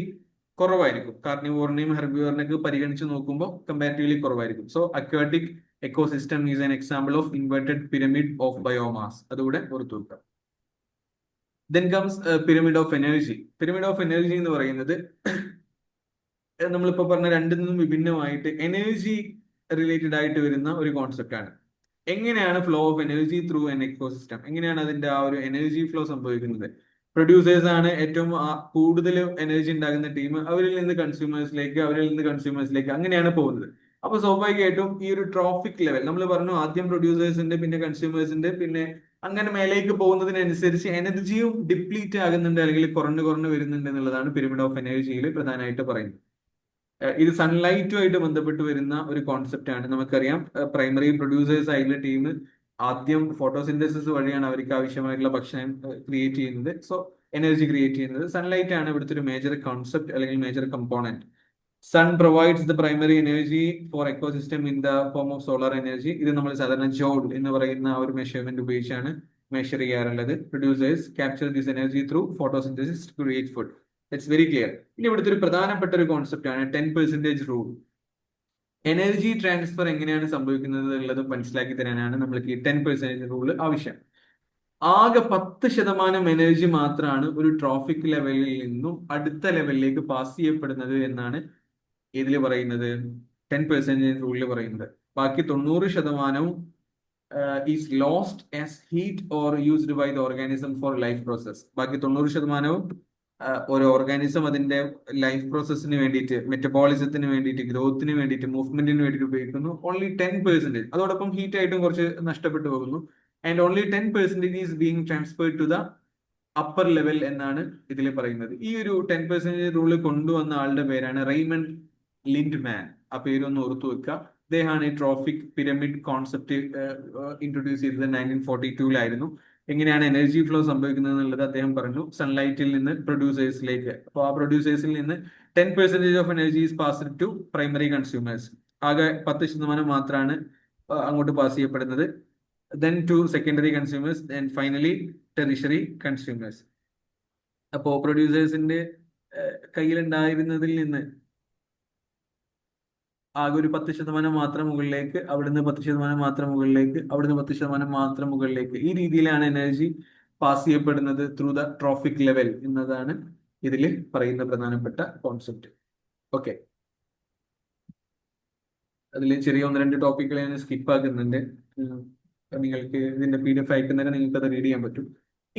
കുറവായിരിക്കും. കാർണിവോറിനെയും ഹെർബിവോറിനെയൊക്കെ പരിഗണിച്ച് നോക്കുമ്പോൾ കമ്പാരിറ്റീവ്ലി കുറവായിരിക്കും. So aquatic ecosystem is an example of inverted pyramid of biomass. അതുകൂടെ ഓർത്തു വെക്കാം. Then comes pyramid of energy. Pyramid of energy എന്ന് പറയുന്നത് നമ്മളിപ്പോ പറഞ്ഞ രണ്ടിൽ നിന്നും വിഭിന്നമായിട്ട് എനർജി റിലേറ്റഡ് ആയിട്ട് വരുന്ന ഒരു കോൺസെപ്റ്റ് ആണ്. എങ്ങനെയാണ് flow of energy through N ecosystem? എങ്ങനെയാണ് അതിന്റെ ആ ഒരു എനർജി ഫ്ലോ സംഭവിക്കുന്നത്? പ്രൊഡ്യൂസേഴ്സ് ആണ് ഏറ്റവും കൂടുതൽ എനർജി ഉണ്ടാകുന്ന ടീം. അവരിൽ നിന്ന് കൺസ്യൂമേഴ്സിലേക്ക് അങ്ങനെയാണ് പോകുന്നത്. അപ്പൊ സ്വാഭാവികമായിട്ടും ഈ ഒരു ട്രോഫിക് ലെവൽ നമ്മൾ പറഞ്ഞു, ആദ്യം പ്രൊഡ്യൂസേഴ്സിന്റെ, പിന്നെ കൺസ്യൂമേഴ്സിന്റെ, പിന്നെ അങ്ങനെ മേലേക്ക് പോകുന്നതിനനുസരിച്ച് എനർജിയും ഡിപ്ലീറ്റ് ആകുന്നുണ്ട് അല്ലെങ്കിൽ കുറഞ്ഞു വരുന്നുണ്ട് എന്നുള്ളതാണ് പിരമിഡ് ഓഫ് എനർജിയിൽ പ്രധാനമായിട്ട് പറയുന്നത്. ഇത് സൺലൈറ്റുമായിട്ട് ബന്ധപ്പെട്ട് വരുന്ന ഒരു കോൺസെപ്റ്റ് ആണ്. നമുക്കറിയാം പ്രൈമറി പ്രൊഡ്യൂസേഴ്സ് ആയിട്ടുള്ള ടീം ആദ്യം ഫോട്ടോസിന്തസിസ് വഴിയാണ് അവർക്ക് ആവശ്യമായിട്ടുള്ള ഭക്ഷണം ക്രിയേറ്റ് ചെയ്യുന്നത്. സോ എനർജി ക്രിയേറ്റ് ചെയ്യുന്നത് സൺലൈറ്റ് ആണ് ഇവിടുത്തെ ഒരു മേജർ കോൺസെപ്റ്റ് അല്ലെങ്കിൽ major component. Sun provides the primary energy for ecosystem in the form of solar energy. ഇത് നമ്മൾ സാധാരണ ജോഡ് എന്ന് പറയുന്ന ആ ഒരു മെഷർമെന്റ് ഉപയോഗിച്ചാണ് മെഷർ ചെയ്യാറുള്ളത്. Producers capture this energy through photosynthesis to create food. It's very clear. ഇനി ഇവിടുത്തെ ഒരു പ്രധാനപ്പെട്ട ഒരു കോൺസെപ്റ്റ് ആണ് 10% റൂൾ. എനർജി ട്രാൻസ്ഫർ എങ്ങനെയാണ് സംഭവിക്കുന്നത് എന്നുള്ളത് മനസ്സിലാക്കി തരാനാണ് നമ്മൾക്ക് ഈ 10% റൂൾ ആവശ്യം. ആകെ 10% എനർജി മാത്രമാണ് ഒരു ട്രോഫിക് ലെവലിൽ നിന്നും അടുത്ത ലെവലിലേക്ക് പാസ് ചെയ്യപ്പെടുന്നത് എന്നാണ് ഇതിൽ പറയുന്നത്, 10% റൂളിൽ പറയുന്നത്. ബാക്കി 90% is lost as heat or used by the organism for life process. ബാക്കി 90% ഒരു ഓർഗാനിസം അതിന്റെ ലൈഫ് പ്രോസസ്സിന് വേണ്ടിയിട്ട്, മെറ്റബോളിസത്തിന് വേണ്ടിയിട്ട്, ഗ്രോത്തിന് വേണ്ടിയിട്ട്, മൂവ്മെന്റിന് വേണ്ടിയിട്ട് ഉപയോഗിക്കുന്നു. ഓൺലി 10%. അതോടൊപ്പം ഹീറ്റ് ആയിട്ടും കുറച്ച് നഷ്ടപ്പെട്ടു പോകുന്നു. And only 10% is being transferred to the upper level എന്നാണ് ഇതിൽ പറയുന്നത്. ഈ ഒരു 10% റൂള് കൊണ്ടുവന്ന ആളുടെ പേരാണ് റെയ്മണ്ട് ലിൻഡ്മാൻ. ആ പേരൊന്ന് ഓർത്തു വെക്കുക. അദ്ദേഹമാണ് ഈ ട്രോഫിക് പിരമിഡ് കോൺസെപ്റ്റ് ഇൻട്രൊഡ്യൂസ് ചെയ്തത് 1942-ലായിരുന്നു. എങ്ങനെയാണ് എനർജി ഫ്ലോ സംഭവിക്കുന്നത് എന്നുള്ളത് അദ്ദേഹം പറഞ്ഞു. സൺലൈറ്റിൽ നിന്ന് പ്രൊഡ്യൂസേഴ്സിലേക്ക്. അപ്പോൾ ആ പ്രൊഡ്യൂസേഴ്സിൽ നിന്ന് 10% of energy is passed to primary consumers. ആകെ 10% മാത്രമാണ് അങ്ങോട്ട് പാസ് ചെയ്യപ്പെടുന്നത്. then to secondary consumers and finally tertiary consumers. അപ്പോ പ്രൊഡ്യൂസേഴ്സിന്റെ കയ്യിലുണ്ടായിരുന്നതിൽ നിന്ന് ആകെ ഒരു 10% മാത്രം മുകളിലേക്ക്, അവിടുന്ന് 10% മാത്രം മുകളിലേക്ക്, അവിടുന്ന് 10% മാത്രം മുകളിലേക്ക്, ഈ രീതിയിലാണ് എനർജി പാസ് ചെയ്യപ്പെടുന്നത് ത്രൂ ദ ട്രോഫിക് ലെവൽ എന്നതാണ് ഇതിൽ പറയുന്ന പ്രധാനപ്പെട്ട കോൺസെപ്റ്റ്. ഓക്കെ, അതിൽ ചെറിയ 1-2 ടോപ്പിക്കുകൾ ഞാൻ സ്കിപ്പ് ആക്കുന്നുണ്ട്. നിങ്ങൾക്ക് ഇതിന്റെ PDF അയക്കുന്നതിന് നിങ്ങൾക്ക് അത് റീഡ് ചെയ്യാൻ പറ്റും.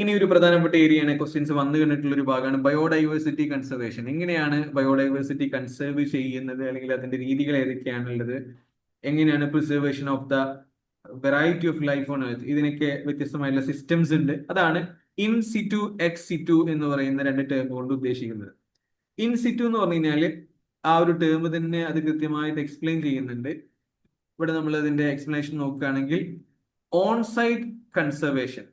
ഇനി ഒരു പ്രധാനപ്പെട്ട ഏരിയയാണ്, ക്വസ്റ്റ്യൻസ് വന്നു കണ്ടിട്ടുള്ള ഒരു ഭാഗമാണ് ബയോഡൈവേഴ്സിറ്റി കൺസർവേഷൻ. എങ്ങനെയാണ് ബയോഡൈവേഴ്സിറ്റി കൺസേർവ് ചെയ്യുന്നത്, അല്ലെങ്കിൽ അതിന്റെ രീതികൾ ഏതൊക്കെയാണുള്ളത്, എങ്ങനെയാണ് preservation of the variety of life on earth, ഇതിനൊക്കെ വ്യത്യസ്തമായിട്ടുള്ള സിസ്റ്റംസ് ഉണ്ട്. അതാണ് ഇൻ സിറ്റു എക്സ് സിറ്റു എന്ന് പറയുന്ന 2 ടേം കൊണ്ട് ഉദ്ദേശിക്കുന്നത്. ഇൻ സിറ്റു എന്ന് പറഞ്ഞു കഴിഞ്ഞാൽ ആ ഒരു ടേം തന്നെ അത് കൃത്യമായിട്ട് എക്സ്പ്ലെയിൻ ചെയ്യുന്നുണ്ട്. ഇവിടെ നമ്മൾ അതിന്റെ എക്സ്പ്ലനേഷൻ നോക്കുകയാണെങ്കിൽ ഓൺ സൈറ്റ് കൺസർവേഷൻ,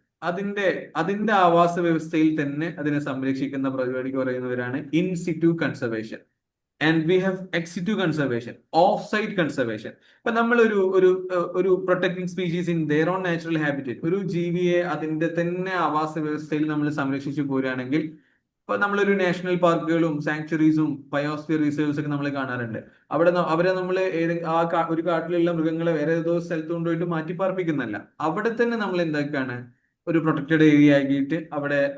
അതിന്റെ ആവാസ വ്യവസ്ഥയിൽ തന്നെ അതിനെ സംരക്ഷിക്കുന്ന പരിപാടിക്ക് പറയുന്നവരാണ് in situ conservation. And we have ex situ conservation, off site conservation. ഇപ്പൊ നമ്മൾ ഒരു protecting species in their own natural habitat, ഒരു ജീവിയെ അതിന്റെ തന്നെ ആവാസ വ്യവസ്ഥയിൽ നമ്മൾ സംരക്ഷിച്ചു പോരുകയാണെങ്കിൽ, ഇപ്പൊ നമ്മളൊരു നാഷണൽ പാർക്കുകളും സാങ്ച്വറീസും ബയോസ്ഫിയർ റിസർവ്സ് ഒക്കെ നമ്മൾ കാണാറുണ്ട്. അവരെ നമ്മൾ ഒരു കാട്ടിലുള്ള മൃഗങ്ങളെ വേറെ ഏതോ സ്ഥലത്ത് കൊണ്ടുപോയിട്ട് മാറ്റി പാർപ്പിക്കുന്നല്ല, അവിടെ തന്നെ നമ്മൾ എന്താക്കാണ്, ഒരു പ്രൊട്ടക്റ്റഡ് ഏരിയ ആക്കിയിട്ട്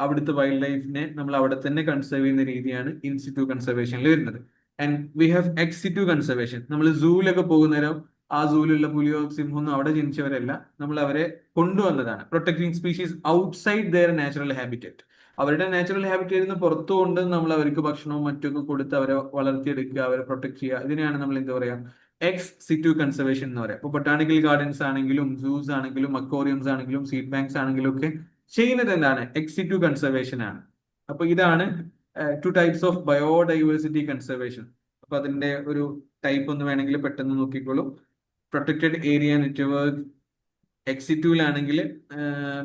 അവിടുത്തെ വൈൽഡ് ലൈഫിനെ നമ്മൾ അവിടെ തന്നെ കൺസേർവ് ചെയ്യുന്ന രീതിയാണ് ഇൻ സിറ്റു കൺസർവേഷനിൽ വരുന്നത്. And we have ex situ conservation. നമ്മൾ സൂവിലൊക്കെ പോകുന്നേരം ആ സൂവിലുള്ള പുലിയോ സിംഹമൊന്നും അവിടെ ജനിച്ചവരല്ല, നമ്മൾ അവരെ കൊണ്ടുവന്നതാണ്. Protecting species outside their natural habitat, അവരുടെ നാച്ചുറൽ ഹാബിറ്റേറ്റിൽ നിന്ന് പുറത്തു കൊണ്ട് നമ്മൾ അവർക്ക് ഭക്ഷണവും മറ്റൊക്കെ കൊടുത്ത് അവരെ വളർത്തിയെടുക്കുക, അവരെ പ്രൊട്ടക്ട് ചെയ്യുക. ഇതിനെയാണ് നമ്മൾ എന്താ പറയാ, എക്സ് സിറ്റു കൺസർവേഷൻ എന്ന് പറയാം. ഇപ്പൊ ബൊട്ടാണിക്കൽ ഗാർഡൻസ് ആണെങ്കിലും സൂസ് ആണെങ്കിലും അക്വേറിയംസ് ആണെങ്കിലും സീഡ് ബാങ്ക്സ് ആണെങ്കിലും ഒക്കെ ചെയ്യുന്നത് എന്താണ്, എക്സ് സിറ്റു കൺസർവേഷൻ ആണ്. അപ്പൊ ഇതാണ് 2 ടൈപ്സ് ഓഫ് ബയോഡൈവേഴ്സിറ്റി കൺസർവേഷൻ. അപ്പൊ അതിന്റെ ഒരു ടൈപ്പ് ഒന്ന് വേണമെങ്കിൽ പെട്ടെന്ന് നോക്കിക്കോളൂ. പ്രൊട്ടക്റ്റഡ് ഏരിയ നെറ്റ്വർക്ക് എക്സ് സിറ്റുവിലാണെങ്കിൽ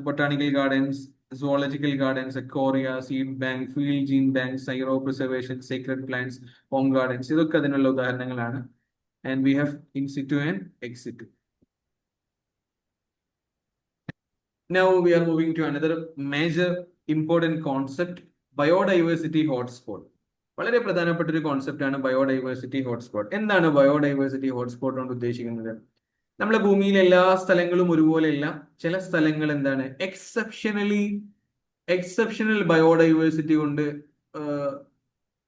botanical gardens, zoological gardens, aquaria, seed bank, field gene bank, cryo preservation, sacred plants, home gardens, ഇതൊക്കെ അതിനുള്ള ഉദാഹരണങ്ങളാണ്. And we have in situ and ex situ. Now we are moving to another major important concept, biodiversity hotspot. വളരെ പ്രധാനപ്പെട്ട ഒരു concept ആണ് biodiversity hotspot. എന്താണ് biodiversity hotspot കൊണ്ട് ഉദ്ദേശിക്കുന്നത്? നമ്മളെ ഭൂമിയിലെ എല്ലാ സ്ഥലങ്ങളും ഒരുപോലെയല്ല. ചില സ്ഥലങ്ങൾ എന്താണ്, എക്സെപ്ഷണൽ ബയോഡൈവേഴ്സിറ്റി കൊണ്ട്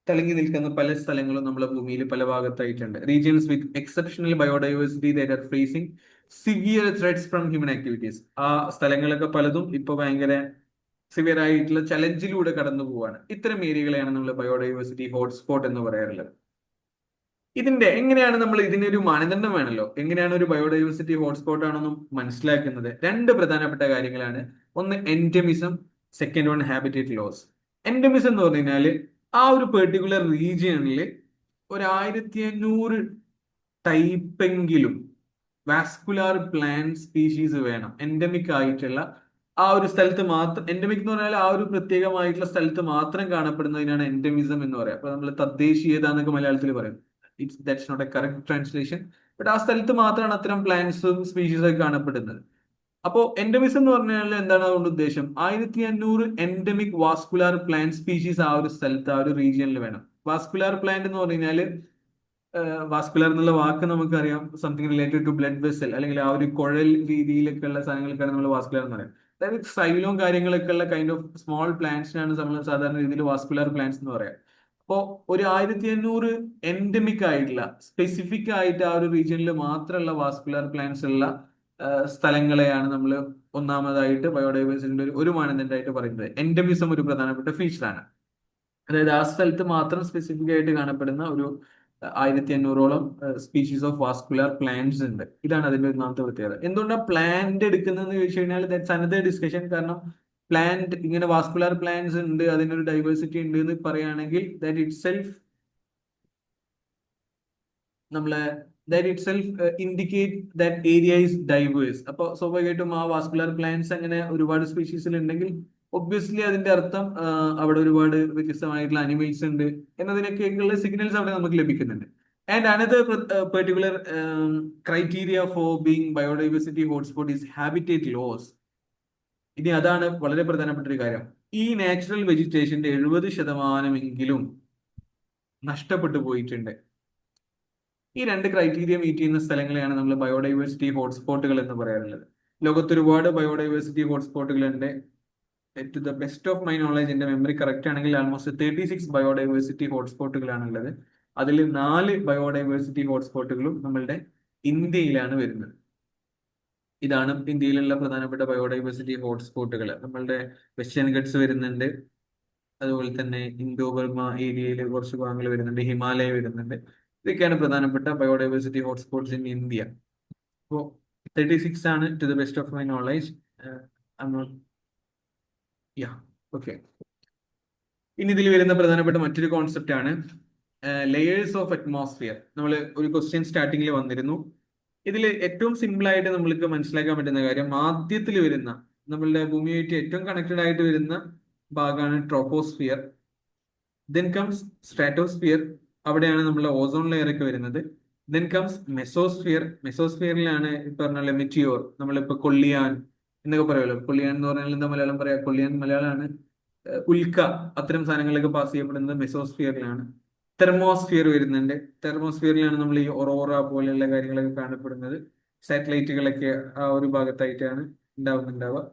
തിളങ്ങി നിൽക്കുന്ന പല സ്ഥലങ്ങളും നമ്മളെ ഭൂമിയിൽ പല ഭാഗത്തായിട്ടുണ്ട്. Regions with exceptional biodiversity that are facing severe threats from human activities. ആ സ്ഥലങ്ങളൊക്കെ പലതും ഇപ്പൊ ഭയങ്കര സിവിയർ ആയിട്ടുള്ള ചലഞ്ചിലൂടെ കടന്നു പോവാണ്. ഇത്തരം ഏരിയകളെയാണ് നമ്മൾ ബയോഡൈവേഴ്സിറ്റി ഹോട്ട്സ്പോട്ട് എന്ന് പറയാറുള്ളത്. എങ്ങനെയാണ് നമ്മൾ ഇതിനൊരു മാനദണ്ഡം വേണമല്ലോ, എങ്ങനെയാണ് ഒരു ബയോഡൈവേഴ്സിറ്റി ഹോട്ട്സ്പോട്ട് ആണെന്നും മനസ്സിലാക്കുന്നത്? 2 പ്രധാനപ്പെട്ട കാര്യങ്ങളാണ്. ഒന്ന് endemism, second one habitat loss. Endemism എന്ന് പറഞ്ഞു കഴിഞ്ഞാൽ ആ ഒരു പെർട്ടിക്കുലർ റീജിയണിൽ 1500 ടൈപ്പെങ്കിലും വാസ്കുലാർ പ്ലാന്റ് സ്പീഷീസ് വേണം എൻഡമിക് ആയിട്ടുള്ള ആ ഒരു സ്ഥലത്ത് മാത്രം. എൻഡമിക് എന്ന് പറഞ്ഞാൽ ആ ഒരു പ്രത്യേകമായിട്ടുള്ള സ്ഥലത്ത് മാത്രം കാണപ്പെടുന്നതിനാണ് എൻഡമിസം എന്ന് പറയുക. അപ്പൊ നമ്മൾ തദ്ദേശീയത എന്നൊക്കെ മലയാളത്തിൽ പറയും. That's not a correct translation, but ആ സ്ഥലത്ത് മാത്രമാണ് അത്തരം പ്ലാന്റ്സും സ്പീഷീസും ഒക്കെ കാണപ്പെടുന്നത്. അപ്പോ എൻഡമിസം എന്ന് പറഞ്ഞാൽ എന്താണ് അതുകൊണ്ട് ഉദ്ദേശം? 1500 എൻഡമിക് വാസ്കുലാർ പ്ലാന്റ് സ്പീഷീസ് ആ ഒരു സ്ഥലത്ത്, ആ ഒരു റീജിയനിൽ വേണം. വാസ്കുലാർ പ്ലാന്റ് എന്ന് പറഞ്ഞു കഴിഞ്ഞാൽ വാസ്കുലർ എന്നുള്ള വാക്ക് നമുക്കറിയാം, something related to blood vessel, അല്ലെങ്കിൽ ആ ഒരു കുഴൽ രീതിയിലൊക്കെ ഉള്ള സാധനങ്ങൾക്കാണ് നമ്മൾ വാസ്കുലർ എന്ന് പറയുന്നത്. അതായത് സൈലോം കാര്യങ്ങളൊക്കെ ഉള്ള കൈൻഡ് ഓഫ് സ്മോൾ പ്ലാന്റ്സിനാണ് നമ്മൾ സാധാരണ രീതിയിൽ വാസ്കുലർ പ്ലാന്റ്സ് എന്ന് പറയാം. അപ്പോ ഒരു 1500 എൻഡമിക് ആയിട്ടുള്ള സ്പെസിഫിക് ആയിട്ട് ആ ഒരു റീജിയനിൽ മാത്രമുള്ള വാസ്കുലർ പ്ലാന്റ്സ് ഉള്ള സ്ഥലങ്ങളെയാണ് നമ്മൾ ഒന്നാമതായിട്ട് ബയോഡൈവേഴ്സിറ്റിയുടെ ഒരു മാനദണ്ഡമായിട്ട് പറയുന്നത്. എൻഡമിസം ഒരു പ്രധാനപ്പെട്ട ഫീച്ചറാണ്. അതായത് ആ സ്ഥലത്ത് മാത്രം സ്പെസിഫിക് ആയിട്ട് കാണപ്പെടുന്ന ഒരു 1500ഓളം സ്പീഷീസ് ഓഫ് വാസ്കുലർ പ്ലാന്റ്സ് ഉണ്ട്. ഇതാണ് അതിന്റെ ഒന്നാമത്തെ പ്രത്യേകത. എന്തുകൊണ്ടാണ് പ്ലാന്റ് എടുക്കുന്നതെന്ന് ചോദിച്ചു കഴിഞ്ഞാൽ ദാറ്റ്സ് അനദർ ഡിസ്കഷൻ. കാരണം പ്ലാന്റ് ഇങ്ങനെ വാസ്കുലർ പ്ലാന്റ്സ് ഉണ്ട്, അതിനൊരു ഡൈവേഴ്സിറ്റി ഉണ്ട് എന്ന് പറയുകയാണെങ്കിൽ ദാറ്റ് ഇറ്റ് സെൽഫ് നമ്മളെ that itself indicate that area is diverse. അപ്പോൾ സ്വാഭാവികമായിട്ടും ആ വാസ്കുലർ പ്ലാന്റ്സ് അങ്ങനെ ഒരുപാട് സ്പീഷീസിൽ ഉണ്ടെങ്കിൽ ഒബ്വിയസ്ലി അതിന്റെ അർത്ഥം അവിടെ ഒരുപാട് വ്യത്യസ്തമായിട്ടുള്ള അനിമൽസ് ഉണ്ട് എന്നതിനൊക്കെയുള്ള സിഗ്നൽസ് അവിടെ നമുക്ക് ലഭിക്കുന്നുണ്ട്. And another particular criteria for being biodiversity hotspot is habitat loss. ഇനി അതാണ് വളരെ പ്രധാനപ്പെട്ട ഒരു കാര്യം. ഈ നാച്ചുറൽ വെജിറ്റേഷന്റെ 70% നഷ്ടപ്പെട്ടു പോയിട്ടുണ്ട്. ഈ രണ്ട് ക്രൈറ്റീരിയ മീറ്റ് ചെയ്യുന്ന സ്ഥലങ്ങളെയാണ് നമ്മൾ ബയോഡൈവേഴ്സിറ്റി ഹോട്ട്സ്പോട്ടുകൾ എന്ന് പറയാറുള്ളത്. ലോകത്ത് ഒരുപാട് ബയോഡൈവേഴ്സിറ്റി ഹോട്ട്സ്പോട്ടുകൾ ഉണ്ട്. To the best of my knowledge, എന്റെ മെമ്മറി കറക്റ്റ് ആണെങ്കിൽ ആൾമോസ്റ്റ് 36 ബയോഡൈവേഴ്സിറ്റി ഹോട്ട്സ്പോട്ടുകളാണ് ഉള്ളത്. അതിൽ 4 ബയോഡൈവേഴ്സിറ്റി ഹോട്ട്സ്പോട്ടുകളും നമ്മളുടെ ഇന്ത്യയിലാണ് വരുന്നത്. ഇതാണ് ഇന്ത്യയിലുള്ള പ്രധാനപ്പെട്ട ബയോഡൈവേഴ്സിറ്റി ഹോട്ട്സ്പോട്ടുകൾ. നമ്മളുടെ വെസ്റ്റേൺ ഗട്ട്സ് വരുന്നുണ്ട്, അതുപോലെ തന്നെ ഇൻഡോ ബർമ ഏരിയയിൽ കുറച്ച് ഭാഗങ്ങൾ വരുന്നുണ്ട്, ഹിമാലയ വരുന്നുണ്ട്. ഇതൊക്കെയാണ് പ്രധാനപ്പെട്ട ബയോഡൈവേഴ്സിറ്റി ഹോട്ട്സ്പോട്ട്സ് ഇൻ ഇന്ത്യ. അപ്പോൾ 36 ആണ് to the best of my knowledge. Okay. ഇനി ഇതിൽ വരുന്ന പ്രധാനപ്പെട്ട മറ്റൊരു കോൺസെപ്റ്റ് ആണ് ലെയേഴ്സ് ഓഫ് അറ്റ്മോസ്ഫിയർ. നമ്മൾ ഒരു ക്വസ്റ്റ്യൻ സ്റ്റാർട്ടിങ്ങിൽ വന്നിരുന്നു. ഇതിൽ ഏറ്റവും സിമ്പിൾ ആയിട്ട് നമ്മൾക്ക് മനസ്സിലാക്കാൻ പറ്റുന്ന കാര്യം, ആദ്യത്തിൽ വരുന്ന നമ്മളുടെ ഭൂമിയായിട്ട് ഏറ്റവും കണക്റ്റഡ് ആയിട്ട് വരുന്ന ഭാഗമാണ് ട്രോപ്പോസ്ഫിയർ. ദെൻ കംസ് സ്ട്രാറ്റോസ്ഫിയർ, അവിടെയാണ് നമ്മളുടെ ഓസോൺ ലെയർ ഒക്കെ വരുന്നത്. Then comes mesosphere. മെസോസ്ഫിയറിലാണ് പറഞ്ഞ മെറ്റിയോർ, നമ്മളിപ്പോ കൊള്ളിയാൻ എന്നൊക്കെ പറയുമല്ലോ. കൊള്ളിയാൻ എന്ന് പറഞ്ഞാൽ എന്താ മലയാളം പറയാ? കൊള്ളിയാൻ മലയാളമാണ്. ഉൽക്ക, അത്തരം സാധനങ്ങളൊക്കെ പാസ് ചെയ്യപ്പെടുന്നത് മെസോസ്ഫിയറിലാണ്. തെർമോസ്ഫിയർ വരുന്നുണ്ട്. തെർമോസ്ഫിയറിലാണ് നമ്മൾ ഈ ഒറോറ പോലെയുള്ള കാര്യങ്ങളൊക്കെ കാണപ്പെടുന്നത്. സാറ്റലൈറ്റുകളൊക്കെ ആ ഒരു ഭാഗത്തായിട്ടാണ് ഉണ്ടാവുക.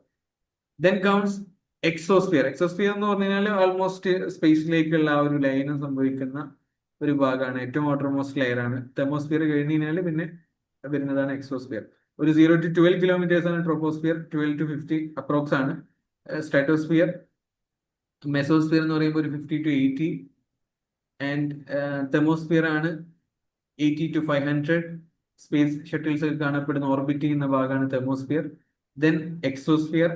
Then comes exosphere. എക്സോസ്ഫിയർ എന്ന് പറഞ്ഞു കഴിഞ്ഞാൽ ആൾമോസ്റ്റ് സ്പേസിലേക്കുള്ള ആ ഒരു ലയനം സംഭവിക്കുന്ന ഒരു ഭാഗമാണ്, ഏറ്റവും ഔട്ടർമോസ്റ്റ് ലെയർ ആണ്. തെർമോസ്ഫിയർ കഴിഞ്ഞ് കഴിഞ്ഞാൽ പിന്നെ വരുന്നതാണ് എക്സോസ്ഫിയർ. ഒരു 0 to 12 കിലോമീറ്റേഴ്സ് ആണ് ട്രോപ്പോസ്ഫിയർ, 12 to 50 അപ്രോക്സ് ആണ് സ്ട്രാറ്റോസ്ഫിയർ. മെസോസ്ഫിയർ എന്ന് പറയുമ്പോൾ ഒരു 50 to 80, ആൻഡ് തെർമോസ്ഫിയർ ആണ് 80 to 500. സ്പേസ് ഷട്ടിൽസ് ഒക്കെ കാണപ്പെടുന്ന ഓർബിറ്റ് ചെയ്യുന്ന ഭാഗമാണ് thermosphere. Then exosphere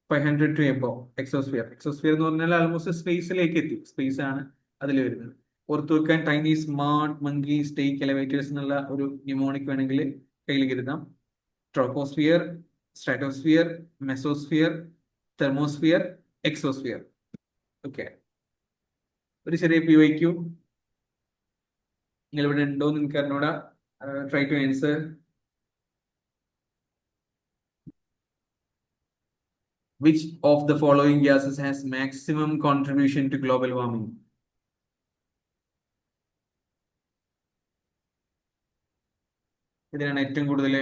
500 to above. Exosphere എന്ന് പറഞ്ഞാൽ ആൾമോസ്റ്റ് സ്പേസിലേക്ക് എത്തി. സ്പേസ് ആണ് അതിൽ വരുന്നത്. ഓർത്തു വെക്കാൻ tiny smart monkey stake elevators എന്നുള്ള ഒരു ന്യൂമോണിക് വേണമെങ്കിൽ കയ്യിൽ കരുതാം. Troposphere, stratosphere, mesosphere, thermosphere, exosphere. Okay, ഒരു ചെറിയ PYQ നിങ്ങൾ ഇവിടെ ഉണ്ടോ എന്ന് എനിക്ക് അറിഞ്ഞൂടാ. Try to answer. Which of the following gases has maximum contribution to global warming? ഇതിനാണ് ഏറ്റവും കൂടുതൽ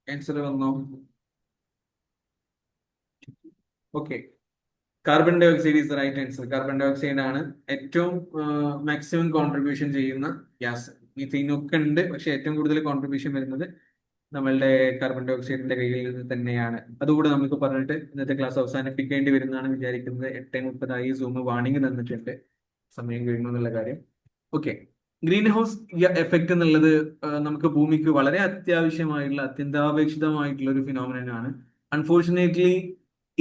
ആൻസർ വന്നോ? Okay, carbon dye oxide is the right answer. Carbon dye oxide ആണ് ഏറ്റവും മാക്സിമം കോൺട്രിബ്യൂഷൻ ചെയ്യുന്ന ഗ്യാസ്. മീഥെയ്നൊക്കെ ഉണ്ട്, പക്ഷെ ഏറ്റവും കൂടുതൽ കോൺട്രിബ്യൂഷൻ വരുന്നത് നമ്മളുടെ കാർബൺ ഡൈ ഓക്സൈഡിന്റെ കയ്യിൽ നിന്ന് തന്നെയാണ്. അതുകൂടെ നമുക്ക് പറഞ്ഞിട്ട് ഇന്നത്തെ ക്ലാസ് അവസാനിപ്പിക്കേണ്ടി വരുന്നതാണ് വിചാരിക്കുന്നത്. 8:30 സൂം വാണിംഗ് തന്നിട്ടുണ്ട്, സമയം കഴിഞ്ഞു എന്നുള്ള കാര്യം. ഓക്കെ, ഗ്രീൻ ഹൗസ് എഫക്റ്റ് എന്നുള്ളത് നമുക്ക് ഭൂമിക്ക് വളരെ അത്യാവശ്യമായിട്ടുള്ള അത്യന്താപേക്ഷിതമായിട്ടുള്ള ഒരു ഫിനോമിനൻ ആണ്. അൺഫോർച്ചുനേറ്റ്ലി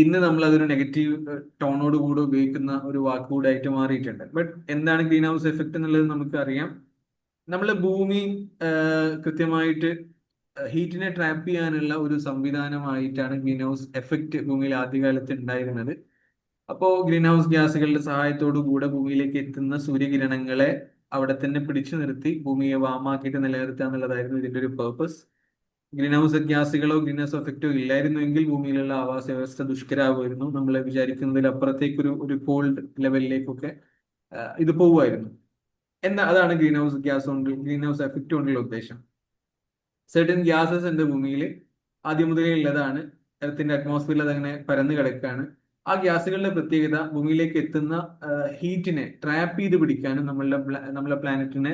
ഇന്ന് നമ്മൾ അതൊരു നെഗറ്റീവ് ടോണോട് കൂടെ ഉപയോഗിക്കുന്ന ഒരു വാക്കുകൂടായിട്ട് മാറിയിട്ടുണ്ട്. ബട്ട് എന്താണ് ഗ്രീൻ ഹൗസ് എഫക്ട് എന്നുള്ളത് നമുക്കറിയാം. നമ്മളെ ഭൂമി കൃത്യമായിട്ട് ഹീറ്റിനെ ട്രാപ്പ് ചെയ്യാനുള്ള ഒരു സംവിധാനമായിട്ടാണ് ഗ്രീൻ ഹൗസ് എഫക്റ്റ് ഭൂമിയിൽ ആദ്യകാലത്ത് ഉണ്ടായിരുന്നത്. അപ്പോൾ ഗ്രീൻ ഹൗസ് ഗ്യാസുകളുടെ സഹായത്തോടു കൂടെ ഭൂമിയിലേക്ക് എത്തുന്ന സൂര്യകിരണങ്ങളെ അവിടെ തന്നെ പിടിച്ചു നിർത്തി ഭൂമിയെ വാമാക്കിയിട്ട് നിലനിർത്തുക എന്നുള്ളതായിരുന്നു ഇതിന്റെ ഒരു പേർപ്പസ്. ഗ്രീൻ ഹൗസ് ഗ്യാസുകളോ ഗ്രീൻ ഹൗസ് എഫക്റ്റോ ഇല്ലായിരുന്നുവെങ്കിൽ ഭൂമിയിലുള്ള ആവാസ വ്യവസ്ഥ ദുഷ്കരമാകുമായിരുന്നു. നമ്മൾ വിചാരിക്കുന്നതിൽ അപ്പുറത്തേക്ക് ഒരു കോൾഡ് ലെവലിലേക്കൊക്കെ ഇത് പോവുമായിരുന്നു. അതാണ് green house green house effect കൊണ്ടുള്ള ഉദ്ദേശം. സെർട്ടൻ ഗ്യാസസ് എന്റെ ഭൂമിയിൽ ആദ്യം മുതലേ ഉള്ളതാണ്. എർത്തിന്റെ അറ്റ്മോസ്ഫിയറിൽ അതങ്ങനെ പരന്നു കിടക്കുകയാണ്. ആ ഗ്യാസുകളുടെ പ്രത്യേകത ഭൂമിയിലേക്ക് എത്തുന്ന ഹീറ്റിനെ ട്രാപ്പ് ചെയ്ത് പിടിക്കാനും നമ്മളെ പ്ലാനറ്റിനെ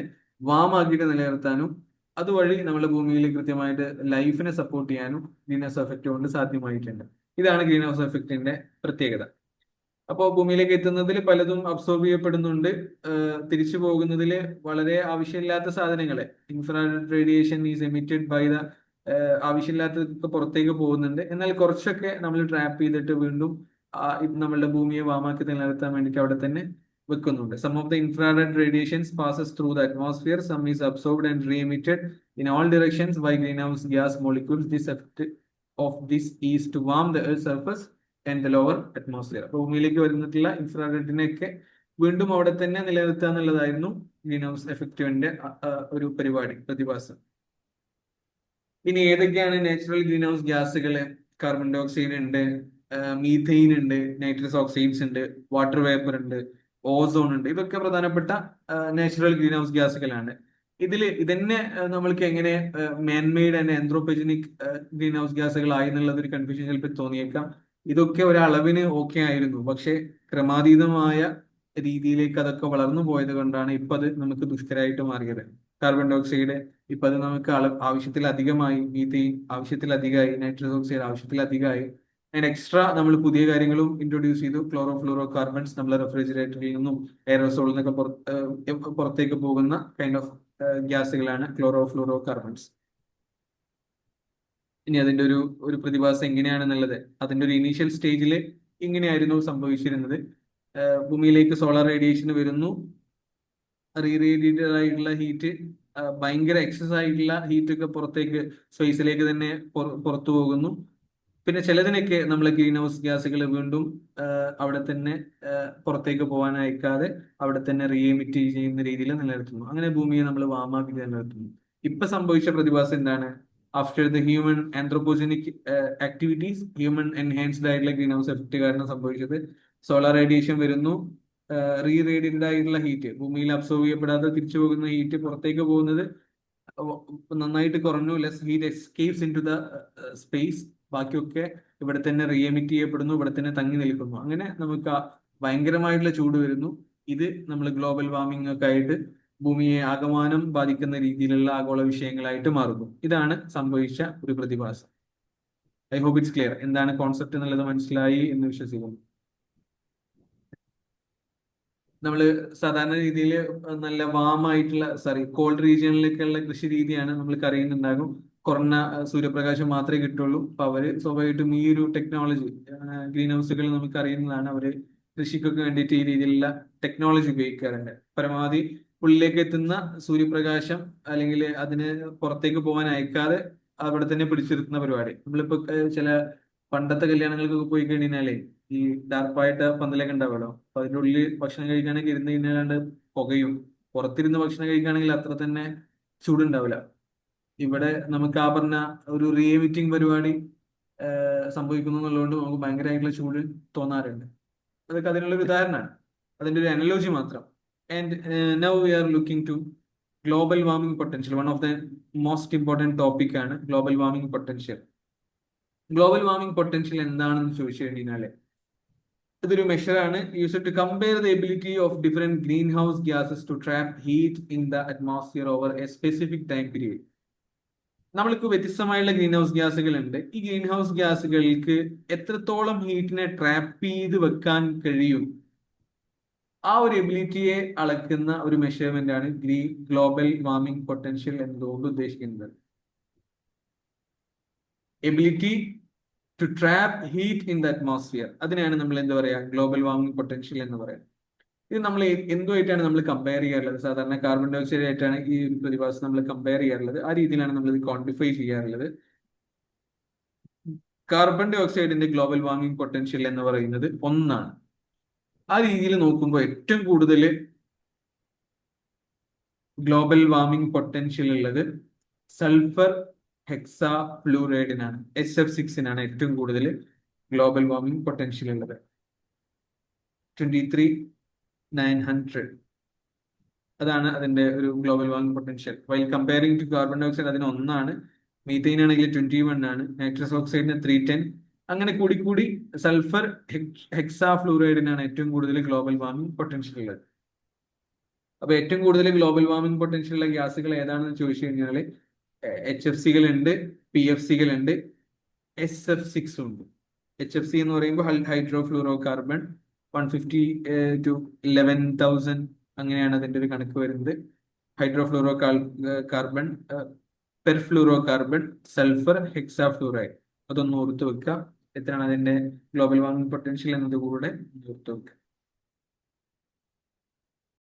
വാമാക്കിയിട്ട് നിലനിർത്താനും അതുവഴി നമ്മുടെ ഭൂമിയിൽ കൃത്യമായിട്ട് ലൈഫിനെ സപ്പോർട്ട് ചെയ്യാനും ഗ്രീൻ ഹൗസ് എഫക്റ്റ് കൊണ്ട് സാധ്യമായിട്ടുണ്ട്. ഇതാണ് ഗ്രീൻ ഹൗസ് എഫക്റ്റിന്റെ പ്രത്യേകത. അപ്പോൾ ഭൂമിയിലേക്ക് എത്തുന്നതിൽ പലതും അബ്സോർബ് ചെയ്യപ്പെടുന്നുണ്ട്. തിരിച്ചു പോകുന്നതിൽ വളരെ ആവശ്യമില്ലാത്ത സാധനങ്ങളെ infrared radiation is emitted by the ആവശ്യമില്ലാത്തതൊക്കെ പുറത്തേക്ക് പോകുന്നുണ്ട്. എന്നാൽ കുറച്ചൊക്കെ നമ്മൾ ട്രാപ്പ് ചെയ്തിട്ട് വീണ്ടും നമ്മളുടെ ഭൂമിയെ വാമാക്കി നിലനിർത്താൻ വേണ്ടിയിട്ട് അവിടെ തന്നെ വെക്കുന്നുണ്ട്. Some of the infrared radiations passes through the atmosphere, some is absorbed and reemitted in all directions by green house gas molecules. This effect of this is to warm the earth surface and the lower atmosphere. അപ്പോൾ ഭൂമിയിലേക്ക് വരുന്നിട്ടുള്ള ഇൻഫ്രാറെഡിനെയൊക്കെ വീണ്ടും അവിടെ തന്നെ നിലനിർത്തുക എന്നുള്ളതായിരുന്നു green house എഫക്റ്റിന്റെ ഒരു പ്രതിഭാസം. ഇനി ഏതൊക്കെയാണ് നാച്ചുറൽ ഗ്രീൻ ഹൗസ് ഗ്യാസുകൾ? കാർബൺ ഡൈ ഓക്സൈഡ് ഉണ്ട്, മീഥെയിൻ ഉണ്ട്, നൈട്രസ് ഓക്സൈഡ്സ് ഉണ്ട്, വാട്ടർ വേപ്പർ ഉണ്ട്, ഓസോൺ ഉണ്ട്. ഇതൊക്കെ പ്രധാനപ്പെട്ട നാച്ചുറൽ ഗ്രീൻ ഹൗസ് ഗ്യാസുകളാണ്. ഇതന്നെ നമ്മൾക്ക് എങ്ങനെ മാൻമെയ്ഡ് ആൻഡ് ആന്ത്രോപജനിക് ഗ്രീൻ ഹൗസ് ഗ്യാസുകളായി എന്നുള്ളത് ഒരു കൺഫ്യൂഷൻ ചിലപ്പോൾ തോന്നിയേക്കാം. ഇതൊക്കെ ഒരളവിന് ഓക്കെ ആയിരുന്നു, പക്ഷെ ക്രമാതീതമായ രീതിയിലേക്ക് അതൊക്കെ വളർന്നു പോയത് കൊണ്ടാണ് ഇപ്പൊ അത് നമുക്ക് ദുഷ്കരമായിട്ട് മാറിയത്. കാർബൺ ഡൈ ഓക്സൈഡ് ഇപ്പൊ അത് നമുക്ക് ആവശ്യത്തിലധികമായി, മീഥെയിൻ ആവശ്യത്തിലധികമായി, നൈട്രസ് ഓക്സൈഡ് ആവശ്യത്തിലധികമായി. അതിന് എക്സ്ട്രാ നമ്മൾ പുതിയ കാര്യങ്ങളും ഇൻട്രൊഡ്യൂസ് ചെയ്തു. ക്ലോറോ ഫ്ലൂറോ കാർബൺസ് നമ്മളെ റെഫ്രിജറേറ്ററിൽ നിന്നും എയറോസോളിൽ നിന്നൊക്കെ പുറത്തേക്ക് പോകുന്ന കൈൻഡ് ഓഫ് ഗ്യാസുകളാണ് ക്ലോറോ ഫ്ലൂറോ കാർബൺസ്. ഇനി അതിന്റെ ഒരു പ്രതിഭാസം എങ്ങനെയാണെന്നുള്ളത്, അതിന്റെ ഒരു ഇനീഷ്യൽ സ്റ്റേജിൽ ഇങ്ങനെയായിരുന്നു സംഭവിച്ചിരുന്നത്. ഭൂമിയിലേക്ക് സോളാർ റേഡിയേഷൻ വരുന്നു, റീറേഡിയേറ്റഡ് ആയിട്ടുള്ള ഹീറ്റ്, ഭയങ്കര എക്സസ് ആയിട്ടുള്ള ഹീറ്റ് ഒക്കെ പുറത്തേക്ക് സ്പേസിലേക്ക് തന്നെ പുറത്തു പോകുന്നു. പിന്നെ ചിലതിനൊക്കെ നമ്മളെ ഗ്രീൻ ഹൗസ് ഗ്യാസുകൾ വീണ്ടും അവിടെ തന്നെ പുറത്തേക്ക് പോകാൻ അയക്കാതെ അവിടെ തന്നെ റീഎമിറ്റ് ചെയ്യുന്ന രീതിയിൽ നിലനിർത്തുന്നു. അങ്ങനെ ഭൂമിയെ നമ്മൾ വാമാക്കി നിലനിർത്തുന്നു. ഇപ്പൊ സംഭവിച്ച പ്രതിഭാസം എന്താണ്? After the human anthropogenic activities, human enhanced ആയിട്ടുള്ള ഗ്രീൻ ഹൗസ് എഫക്ട് കാരണം സംഭവിച്ചത് സോളാർ റേഡിയേഷൻ വരുന്നു, റീറേഡിയേറ്റഡ് ആയിട്ടുള്ള ഹീറ്റ്, ഭൂമിയിൽ അബ്സോർവ് ചെയ്യപ്പെടാതെ തിരിച്ചു പോകുന്ന ഹീറ്റ് പുറത്തേക്ക് പോകുന്നത് നന്നായിട്ട് കുറഞ്ഞു. Less heat escapes into the space. ബാക്കിയൊക്കെ ഇവിടെ തന്നെ റീഎമിറ്റ് ചെയ്യപ്പെടുന്നു, ഇവിടെ തന്നെ തങ്ങി നിൽക്കുന്നു. അങ്ങനെ നമുക്ക് ഭയങ്കരമായിട്ടുള്ള ചൂട് വരുന്നു. ഇത് നമ്മൾ ഗ്ലോബൽ വാർമിംഗ് ഒക്കെ ആയിട്ട് ഭൂമിയെ ആകമാനം ബാധിക്കുന്ന രീതിയിലുള്ള ആഗോള വിഷയങ്ങളായിട്ട് മാറുന്നു. ഇതാണ് സംഭവിച്ച ഒരു പ്രതിഭാസം. I hope it's clear. എന്താണ് കോൺസെപ്റ്റ് എന്നുള്ളത് മനസ്സിലായി എന്ന് വിശ്വസിക്കുന്നു. നമ്മൾ സാധാരണ രീതിയിൽ നല്ല വാമായിട്ടുള്ള കോൾഡ് റീജിയനിലേക്കുള്ള കൃഷി രീതിയാണ് നമ്മൾ അറിയുന്നുണ്ടാകും. കുറഞ്ഞ സൂര്യപ്രകാശം മാത്രമേ കിട്ടുള്ളൂ. അപ്പൊ അവര് സ്വാഭാവികമായിട്ടും ഈ ഒരു ടെക്നോളജി, ഗ്രീൻ ഹൗസുകൾ നമുക്ക് അറിയുന്നതാണ്, അവര് കൃഷിക്കൊക്കെ വേണ്ടിയിട്ട് ഈ രീതിയിലുള്ള ടെക്നോളജി ഉപയോഗിക്കാറുണ്ട്. പരമാവധി ഉള്ളിലേക്ക് എത്തുന്ന സൂര്യപ്രകാശം അല്ലെങ്കിൽ അതിന് പുറത്തേക്ക് പോകാൻ അയക്കാതെ അവിടെ തന്നെ പിടിച്ചിരുത്തുന്ന പരിപാടി. നമ്മളിപ്പോ ചില പണ്ടത്തെ കല്യാണങ്ങൾക്കൊക്കെ പോയി കഴിഞ്ഞാലേ ഈ ഡാർപ്പായിട്ട് പന്തലൊക്കെ ഉണ്ടാവുമല്ലോ, അപ്പൊ അതിന്റെ ഉള്ളിൽ ഭക്ഷണം കഴിക്കുകയാണെങ്കിൽ ഇരുന്ന് കഴിഞ്ഞാൽ പുകയും. പുറത്തിരുന്ന് ഭക്ഷണം കഴിക്കുകയാണെങ്കിൽ അത്ര തന്നെ ചൂടുണ്ടാവില്ല. ഇവിടെ നമുക്ക് ആ പറഞ്ഞ ഒരു റീഎമിറ്റിംഗ് പരിപാടി സംഭവിക്കുന്നു എന്നുള്ളതുകൊണ്ട് നമുക്ക് ഭയങ്കരമായിട്ടുള്ള ചൂട് തോന്നാറുണ്ട്. അതൊക്കെ അതിനുള്ള ഒരു ഉദാഹരണമാണ്, അതിന്റെ ഒരു അനലോജി മാത്രം. And now we are looking to global warming potential. One of the most important topic ആണ് global warming potential. Global warming potential എന്താണെന്ന് ചോദിച്ചു കഴിഞ്ഞാല് ഇതൊരു മെഷറാണ് used to compare the ability of different green house gases to trap heat in the atmosphere over a specific time period. നമ്മൾക്ക് വ്യത്യസ്തമായുള്ള green house ഗ്യാസുകൾ ഉണ്ട്. ഈ ഗ്രീൻ ഹൗസ് ഗ്യാസുകൾക്ക് എത്രത്തോളം ഹീറ്റിനെ ട്രാപ്പ് ചെയ്ത് വെക്കാൻ കഴിയും, ആ ഒരു എബിലിറ്റിയെ അളക്കുന്ന ഒരു മെഷർമെന്റ് ആണ് ഗ്ലോബൽ വാർമിംഗ് പൊട്ടൻഷ്യൽ എന്നതുകൊണ്ട് ഉദ്ദേശിക്കുന്നത്. Ability to trap heat in the atmosphere. അതിനെയാണ് നമ്മൾ എന്താ പറയാ, ഗ്ലോബൽ വാർമിംഗ് പൊട്ടൻഷ്യൽ എന്ന് പറയുന്നത്. ഇത് നമ്മൾ എന്തുമായിട്ടാണ് നമ്മൾ കമ്പയർ ചെയ്യാറുള്ളത്? സാധാരണ കാർബൺ ഡൈ ഓക്സൈഡ് ആയിട്ടാണ് ഈ ഒരു പ്രതിഭാസം നമ്മൾ കമ്പയർ ചെയ്യാറുള്ളത്. ആ രീതിയിലാണ് നമ്മൾ ഇത് ക്വാണ്ടിഫൈ ചെയ്യാറുള്ളത്. കാർബൺ ഡൈ ഓക്സൈഡിന്റെ ഗ്ലോബൽ വാർമിംഗ് പൊട്ടൻഷ്യൽ എന്ന് പറയുന്നത് 1 ആണ്. ആ രീതിയിൽ നോക്കുമ്പോൾ ഏറ്റവും കൂടുതൽ ഗ്ലോബൽ വാർമിംഗ് പൊട്ടൻഷ്യൽ ഉള്ളത് സൾഫർ ഹെക്സാ ഫ്ലൂറൈഡിനാണ്, SF6 ഏറ്റവും കൂടുതൽ ഗ്ലോബൽ വാർമിംഗ് പൊട്ടൻഷ്യൽ ഉള്ളത്. 23,900 അതാണ് അതിന്റെ ഒരു global warming potential. While comparing to carbon dye ഓക്സൈഡ് അതിന് 1 ആണ്, മീഥെയിൻ ആണെങ്കിൽ 21 ആണ്, നൈട്രസ് ഓക്സൈഡിന് 310. അങ്ങനെ കൂടി കൂടി സൾഫർ ഹെക്സാ ഫ്ലൂറൈഡിനാണ് ഏറ്റവും കൂടുതൽ ഗ്ലോബൽ വാർമിംഗ് പൊട്ടൻഷ്യൽ ഉള്ളത്. അപ്പൊ ഏറ്റവും കൂടുതൽ ഗ്ലോബൽ വാർമിംഗ് പൊട്ടൻഷ്യൽ ഉള്ള ഗ്യാസുകൾ ഏതാണെന്ന് ചോദിച്ചു കഴിഞ്ഞാൽ HFCകൾ ഉണ്ട്, PFCകൾ ഉണ്ട്, SF6 ഉണ്ട്. HFC എന്ന് പറയുമ്പോൾ ഹൈഡ്രോ ഫ്ലൂറോ കാർബൺ 150 to 11,000 അങ്ങനെയാണ് അതിന്റെ ഒരു കണക്ക് വരുന്നത്. Hydrofluorocarbon, perfluorocarbon, sulphur hexafluoride ഓർത്ത് വെക്കുക. എത്രയാണ് അതിന്റെ ഗ്ലോബൽ വാർമിംഗ് പൊട്ടൻഷ്യൽ എന്നത് കൂടെ ഓർത്ത് വെക്കുക.